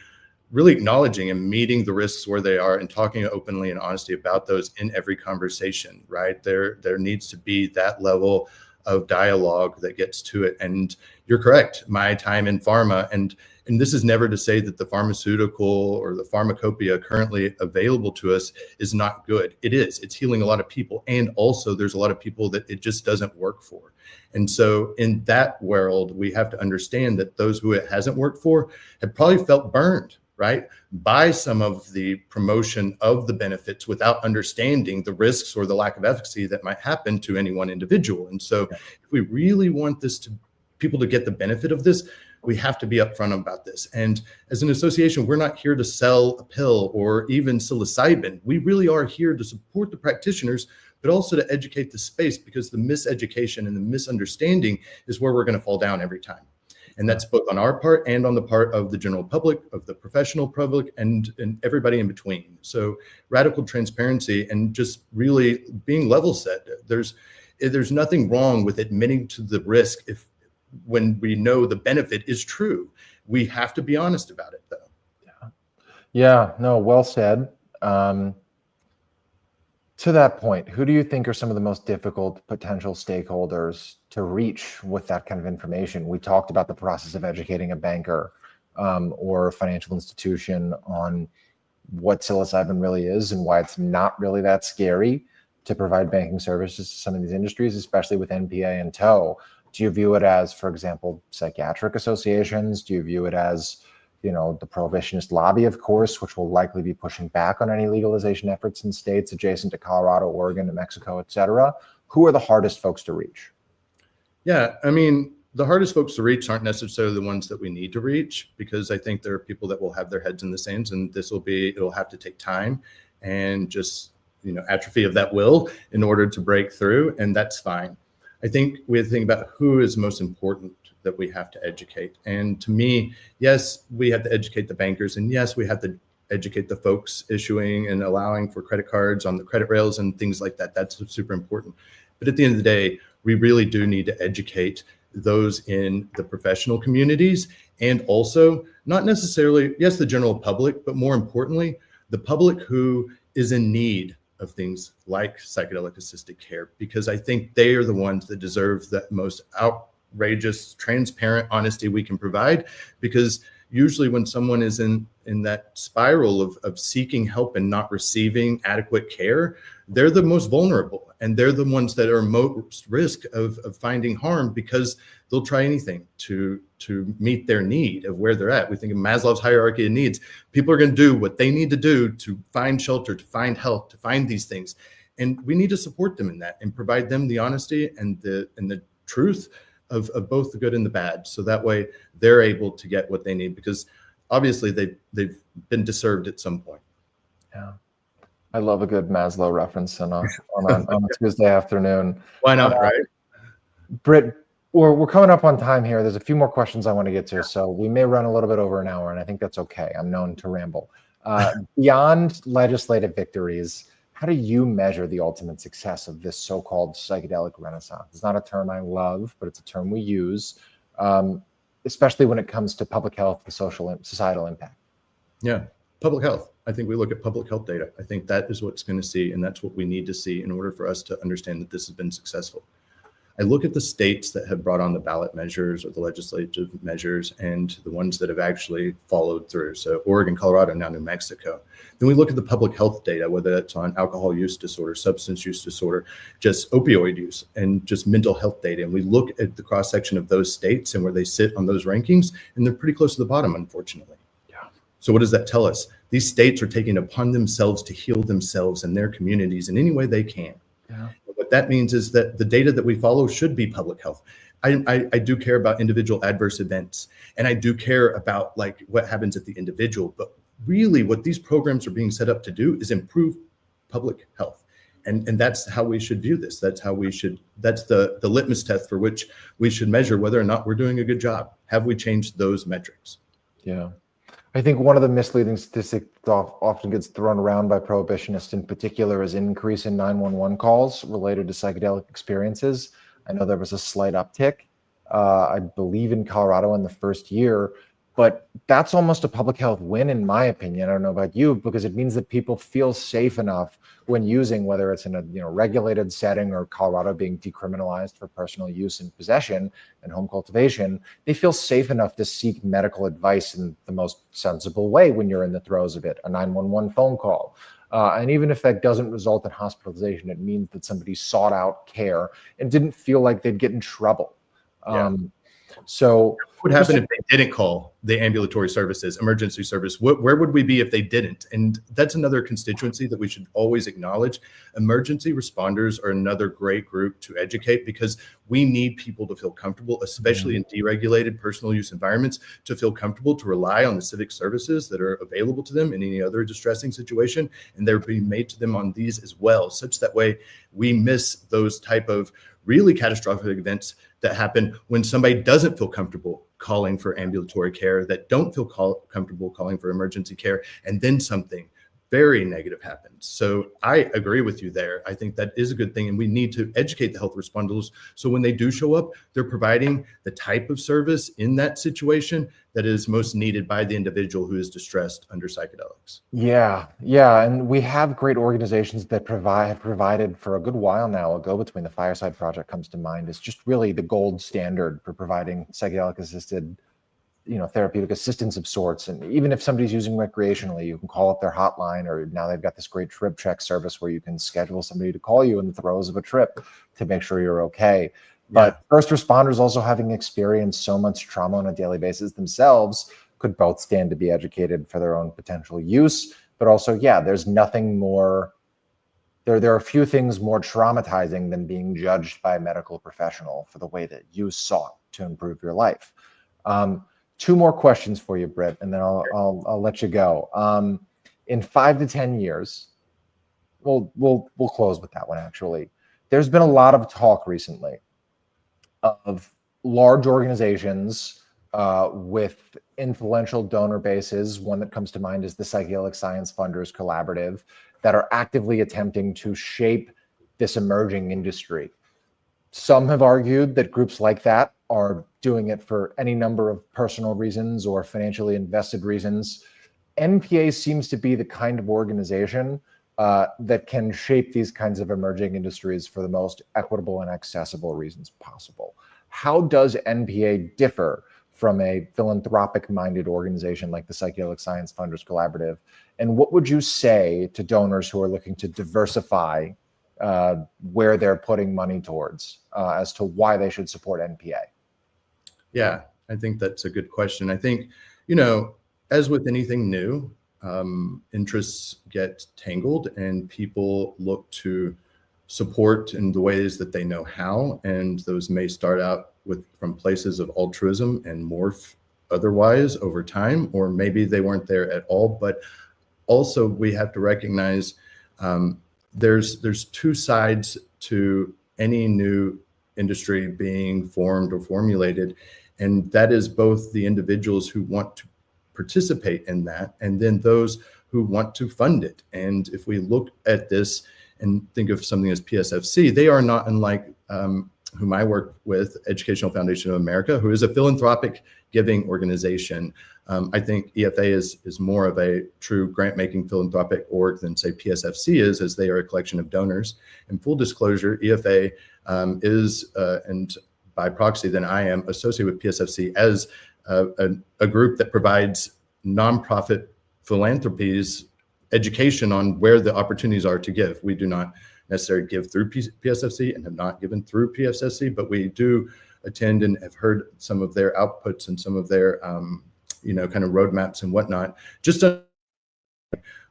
acknowledging and meeting the risks where they are and talking openly and honestly about those in every conversation, right? There needs to be that level of dialogue that gets to it. And you're correct, my time in pharma, and this is never to say that the pharmaceutical or the pharmacopoeia currently available to us is not good. It is. It's healing a lot of people. And also there's a lot of people that it just doesn't work for. And so in that world, we have to understand that those who it hasn't worked for have probably felt burned, right, by some of the promotion of the benefits without understanding the risks or the lack of efficacy that might happen to any one individual. And so if we really want people to get the benefit of this, we have to be upfront about this. And as an association, we're not here to sell a pill or even psilocybin. We really are here to support the practitioners, but also to educate the space, because the miseducation and the misunderstanding is where we're going to fall down every time. And that's both on our part and on the part of the general public, of the professional public, and everybody in between. So radical transparency and just really being level set. There's nothing wrong with admitting to the risk if when we know the benefit is true. We have to be honest about it, though. Yeah, no, well said. To that point, who do you think are some of the most difficult potential stakeholders to reach with that kind of information? We talked about the process of educating a banker or a financial institution on what psilocybin really is and why it's not really that scary to provide banking services to some of these industries, especially with NPA in tow. Do you view it as, for example, psychiatric associations? Do you view it as, the prohibitionist lobby, of course, which will likely be pushing back on any legalization efforts in states adjacent to Colorado, Oregon, New Mexico, et cetera? Who are the hardest folks to reach? Yeah, I mean, the hardest folks to reach aren't necessarily the ones that we need to reach, because I think there are people that will have their heads in the sands, and it'll have to take time and just, atrophy of that will in order to break through. And that's fine. I think we have to think about who is most important that we have to educate. And to me, yes, we have to educate the bankers, and yes, we have to educate the folks issuing and allowing for credit cards on the credit rails and things like that. That's super important. But at the end of the day, we really do need to educate those in the professional communities, and also not necessarily, yes, the general public, but more importantly, the public who is in need of things like psychedelic assisted care, because I think they are the ones that deserve the most outrageous, transparent honesty we can provide. Because usually when someone is in that spiral of seeking help and not receiving adequate care, they're the most vulnerable, and they're the ones that are most risk of finding harm, because they'll try anything to meet their need of where they're at. We think of Maslow's hierarchy of needs. People are going to do what they need to do to find shelter, to find help, to find these things. And we need to support them in that and provide them the honesty and the truth of both the good and the bad. So that way they're able to get what they need, because obviously they've been deserved at some point. Yeah. I love a good Maslow reference on a Tuesday afternoon. Why not, right? Britt, we're coming up on time here. There's a few more questions I want to get to, so we may run a little bit over an hour, and I think that's okay. I'm known to ramble. Beyond legislative victories, how do you measure the ultimate success of this so-called psychedelic renaissance? It's not a term I love, but it's a term we use, especially when it comes to public health and societal impact. Yeah, public health. I think we look at public health data. I think that is what's going to see, and that's what we need to see in order for us to understand that this has been successful. I look at the states that have brought on the ballot measures or the legislative measures, and the ones that have actually followed through. So Oregon, Colorado, now New Mexico. Then we look at the public health data, whether it's on alcohol use disorder, substance use disorder, just opioid use, and just mental health data. And we look at the cross section of those states and where they sit on those rankings, and they're pretty close to the bottom, unfortunately. So what does that tell us? These states are taking upon themselves to heal themselves and their communities in any way they can. Yeah. What that means is that the data that we follow should be public health. I do care about individual adverse events, and I do care about like what happens at the individual, but really what these programs are being set up to do is improve public health. And that's how we should view this. That's the litmus test for which we should measure whether or not we're doing a good job. Have we changed those metrics? Yeah. I think one of the misleading statistics that often gets thrown around by prohibitionists in particular is increase in 911 calls related to psychedelic experiences. I know there was a slight uptick, I believe in Colorado in the first year, but that's almost a public health win in my opinion. I don't know about you, because it means that people feel safe enough when using, whether it's in a regulated setting or Colorado being decriminalized for personal use and possession and home cultivation, they feel safe enough to seek medical advice in the most sensible way when you're in the throes of it, a 911 phone call. And even if that doesn't result in hospitalization, it means that somebody sought out care and didn't feel like they'd get in trouble. Yeah. So what would happen if they didn't call the ambulatory services, emergency service? Where would we be if they didn't? And that's another constituency that we should always acknowledge. Emergency responders are another great group to educate, because we need people to feel comfortable, especially in deregulated personal use environments, to feel comfortable to rely on the civic services that are available to them in any other distressing situation. And they're being made to them on these as well, such that way we miss those type of really catastrophic events that happen when somebody doesn't feel comfortable calling for ambulatory care, that don't feel comfortable calling for emergency care, and then something very negative happens. So I agree with you there. I think that is a good thing. And we need to educate the health responders. So when they do show up, they're providing the type of service in that situation that is most needed by the individual who is distressed under psychedelics. Yeah. And we have great organizations that have provided for a good while now. A Go Between, the Fireside Project comes to mind. It's just really the gold standard for providing psychedelic assisted therapeutic assistance of sorts. And even if somebody's using recreationally, you can call up their hotline, or now they've got this great trip check service where you can schedule somebody to call you in the throes of a trip to make sure you're okay. But first responders, also having experienced so much trauma on a daily basis themselves, could both stand to be educated for their own potential use. But also, there's nothing more, there are few things more traumatizing than being judged by a medical professional for the way that you sought to improve your life. Two more questions for you, Britt, and then I'll let you go. In 5 to 10 years, we'll close with that one. Actually, there's been a lot of talk recently of large organizations with influential donor bases. One that comes to mind is the Psychedelic Science Funders Collaborative, that are actively attempting to shape this emerging industry. Some have argued that groups like that are doing it for any number of personal reasons or financially invested reasons. NPA seems to be the kind of organization that can shape these kinds of emerging industries for the most equitable and accessible reasons possible. How does NPA differ from a philanthropic-minded organization like the Psychedelic Science Funders Collaborative? And what would you say to donors who are looking to diversify where they're putting money towards as to why they should support NPA? Yeah, I think that's a good question. I think, as with anything new, interests get tangled and people look to support in the ways that they know how. And those may start out from places of altruism and morph otherwise over time, or maybe they weren't there at all. But also we have to recognize there's two sides to any new industry being formed or formulated, and that is both the individuals who want to participate in that and then those who want to fund it. And if we look at this and think of something as PSFC, they are not unlike whom I work with, Educational Foundation of America, who is a philanthropic giving organization. I think EFA is more of a true grant-making philanthropic org than, say, PSFC is, as they are a collection of donors. In full disclosure, EFA is, and by proxy, then I am associated with PSFC as a group that provides nonprofit philanthropies education on where the opportunities are to give. We do not necessarily give through PSFC and have not given through PSFC, but we do attend and have heard some of their outputs and some of their kind of roadmaps and whatnot.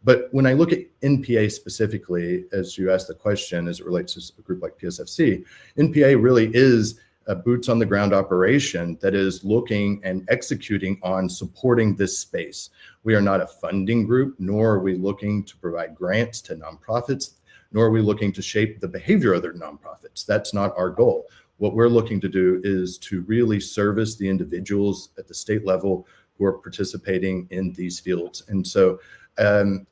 But when I look at NPA specifically, as you asked the question, as it relates to a group like PSFC, NPA really is a boots on the ground operation that is looking and executing on supporting this space. We are not a funding group, nor are we looking to provide grants to nonprofits, nor are we looking to shape the behavior of other nonprofits. That's not our goal. What we're looking to do is to really service the individuals at the state level who are participating in these fields. And so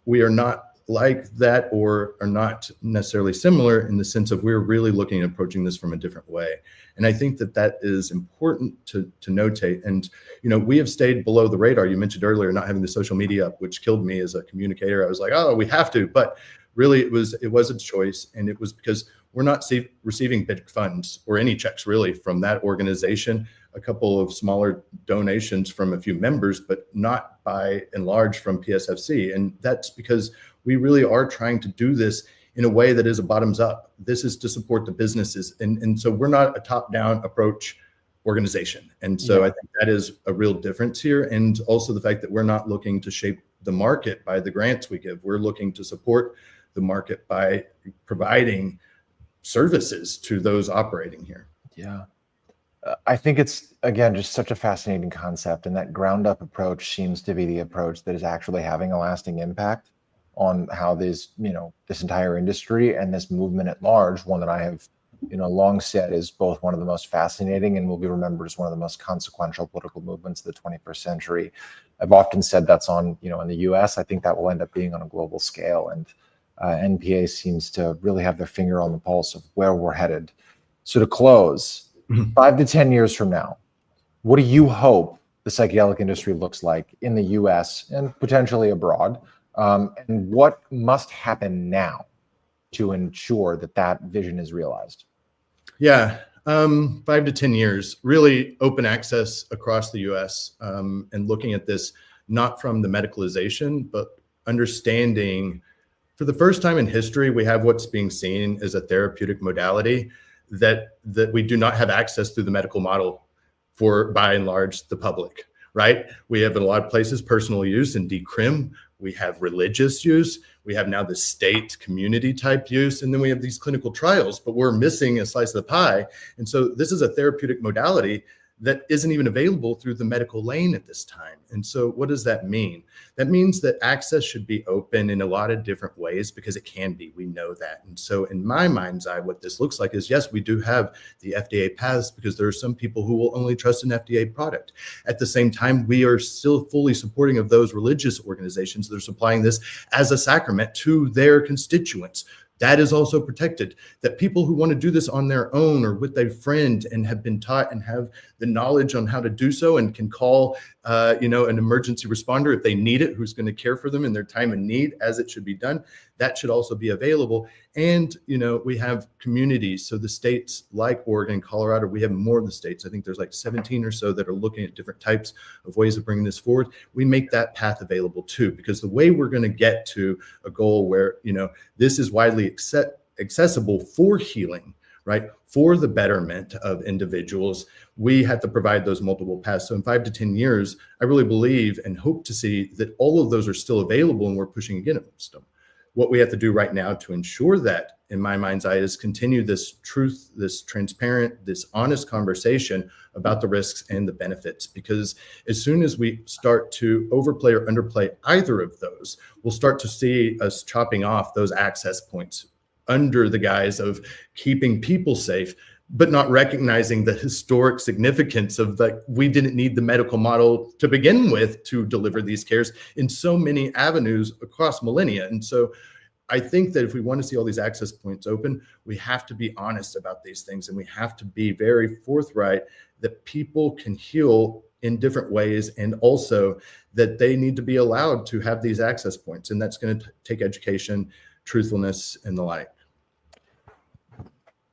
we are not like that, or are not necessarily similar in the sense of we're really looking at approaching this from a different way. And I think that is important to notate. And, we have stayed below the radar. You mentioned earlier not having the social media up, which killed me as a communicator. I was like, oh, we have to. But really, it was a choice. And it was because we're not receiving big funds or any checks really from that organization. A couple of smaller donations from a few members, but not by and large from PSFC. And that's because we really are trying to do this in a way that is a bottoms up. This is to support the businesses. And so we're not a top down approach organization. And so I think that is a real difference here. And also the fact that we're not looking to shape the market by the grants we give. We're looking to support the market by providing services to those operating here. Yeah. I think it's, again, just such a fascinating concept. And that ground up approach seems to be the approach that is actually having a lasting impact on how this entire industry and this movement at large, one that I have long said is both one of the most fascinating and will be remembered as one of the most consequential political movements of the 21st century. I've often said that's on, in the US. I think that will end up being on a global scale. And NPA seems to really have their finger on the pulse of where we're headed. So to close, 5 to 10 years from now, what do you hope the psychedelic industry looks like in the US and potentially abroad? And what must happen now to ensure that that vision is realized? Yeah, 5 to 10 years, really open access across the US, and looking at this not from the medicalization, but understanding for the first time in history, we have what's being seen as a therapeutic modality that we do not have access through the medical model for, by and large, the public, right? We have in a lot of places personal use and decrim. We have religious use. We have now the state community type use. And then we have these clinical trials, but we're missing a slice of the pie. And so this is a therapeutic modality that isn't even available through the medical lane at this time. And so what does that mean? That means that access should be open in a lot of different ways, because it can be, we know that. And so in my mind's eye, what this looks like is, yes, we do have the FDA paths, because there are some people who will only trust an FDA product. At the same time, we are still fully supporting of those religious organizations that are supplying this as a sacrament to their constituents. That is also protected, that people who want to do this on their own or with a friend and have been taught and have the knowledge on how to do so and can call, an emergency responder if they need it, who's going to care for them in their time of need as it should be done. That should also be available. And, we have communities. So the states like Oregon, Colorado, we have more of the states. I think there's like 17 or so that are looking at different types of ways of bringing this forward. We make that path available too, because the way we're going to get to a goal where, this is widely accessible for healing, right? For the betterment of individuals, we have to provide those multiple paths. So in 5 to 10 years, I really believe and hope to see that all of those are still available, and we're pushing against them. What we have to do right now to ensure that, in my mind's eye, is continue this truth, this transparent, this honest conversation about the risks and the benefits. Because as soon as we start to overplay or underplay either of those, we'll start to see us chopping off those access points under the guise of keeping people safe, but not recognizing the historic significance of we didn't need the medical model to begin with to deliver these cares in so many avenues across millennia. And so I think that if we want to see all these access points open, we have to be honest about these things, and we have to be very forthright that people can heal in different ways, and also that they need to be allowed to have these access points. And that's going to take education, truthfulness, and the like.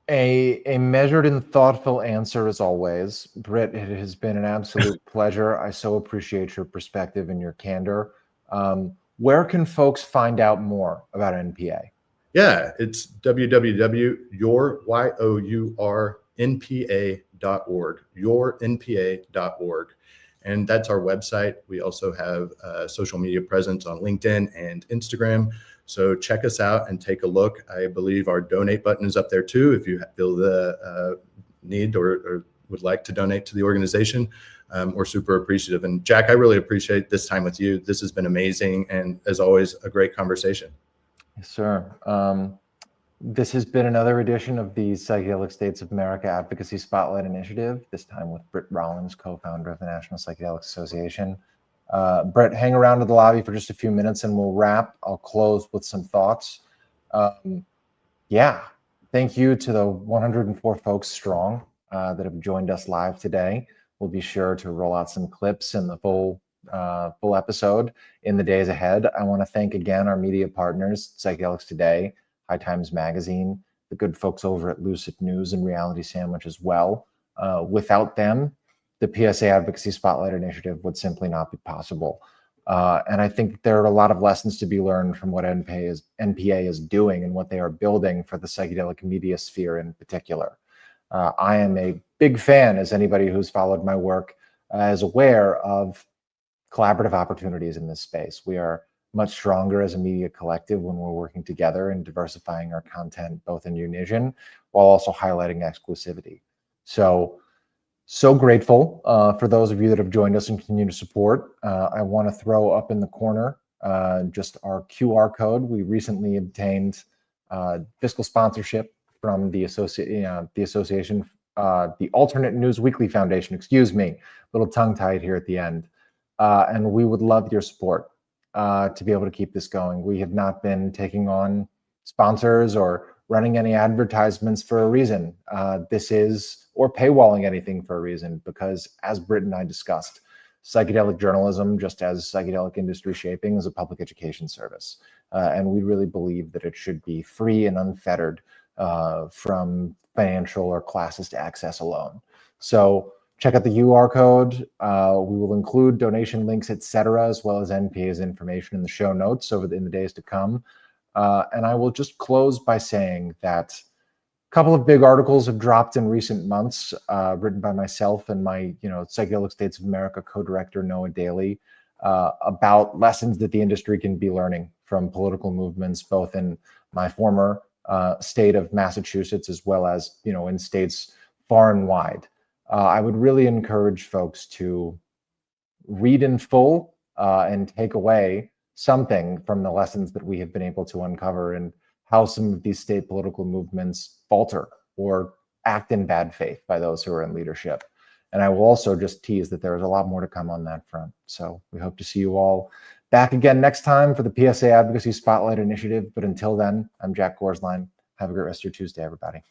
A measured and thoughtful answer as always. Britt, it has been an absolute pleasure. I so appreciate your perspective and your candor. Where can folks find out more about NPA? Yeah, it's www.yournpa.org, yournpa.org. And that's our website. We also have a social media presence on LinkedIn and Instagram. So check us out and take a look. I believe our donate button is up there too, if you feel the need or would like to donate to the organization. We're super appreciative. And Jack, I really appreciate this time with you. This has been amazing. And as always, a great conversation. Yes, sir. This has been another edition of the Psychedelic States of America Advocacy Spotlight Initiative, this time with Britt Rollins, co-founder of the National Psychedelics Association. Britt, hang around in the lobby for just a few minutes and we'll wrap. I'll close with some thoughts. Thank you to the 104 folks strong that have joined us live today. We'll be sure to roll out some clips in the full episode in the days ahead. I want to thank again our media partners, Psychedelics Today, High Times Magazine, the good folks over at Lucid News and Reality Sandwich as well. Without them, the PSA Advocacy Spotlight Initiative would simply not be possible. And I think there are a lot of lessons to be learned from what NPA is doing and what they are building for the psychedelic media sphere in particular. I am a big fan, as anybody who's followed my work is aware, of collaborative opportunities in this space. We are much stronger as a media collective when we're working together and diversifying our content, both in unison, while also highlighting exclusivity. So grateful for those of you that have joined us and continue to support. I want to throw up in the corner just our QR code. We recently obtained fiscal sponsorship from the association, the Alternate News Weekly Foundation, excuse me, little tongue-tied here at the end. And we would love your support to be able to keep this going. We have not been taking on sponsors or running any advertisements for a reason. Or paywalling anything for a reason, because as Britt and I discussed, psychedelic journalism, just as psychedelic industry shaping, is a public education service. And we really believe that it should be free and unfettered from financial or classist access alone. So check out the UR code. We will include donation links, etc., as well as NPA's information in the show notes in the days to come. And I will just close by saying that a couple of big articles have dropped in recent months, written by myself and my, Psychedelic States of America co-director Noah Daly, about lessons that the industry can be learning from political movements, both in my former state of Massachusetts, as well as, in states far and wide. I would really encourage folks to read in full and take away something from the lessons that we have been able to uncover, and how some of these state political movements falter or act in bad faith by those who are in leadership. And I will also just tease that there is a lot more to come on that front. So we hope to see you all back again next time for the PSA Advocacy Spotlight Initiative. But until then, I'm Jack Gorsline. Have a great rest of your Tuesday, everybody.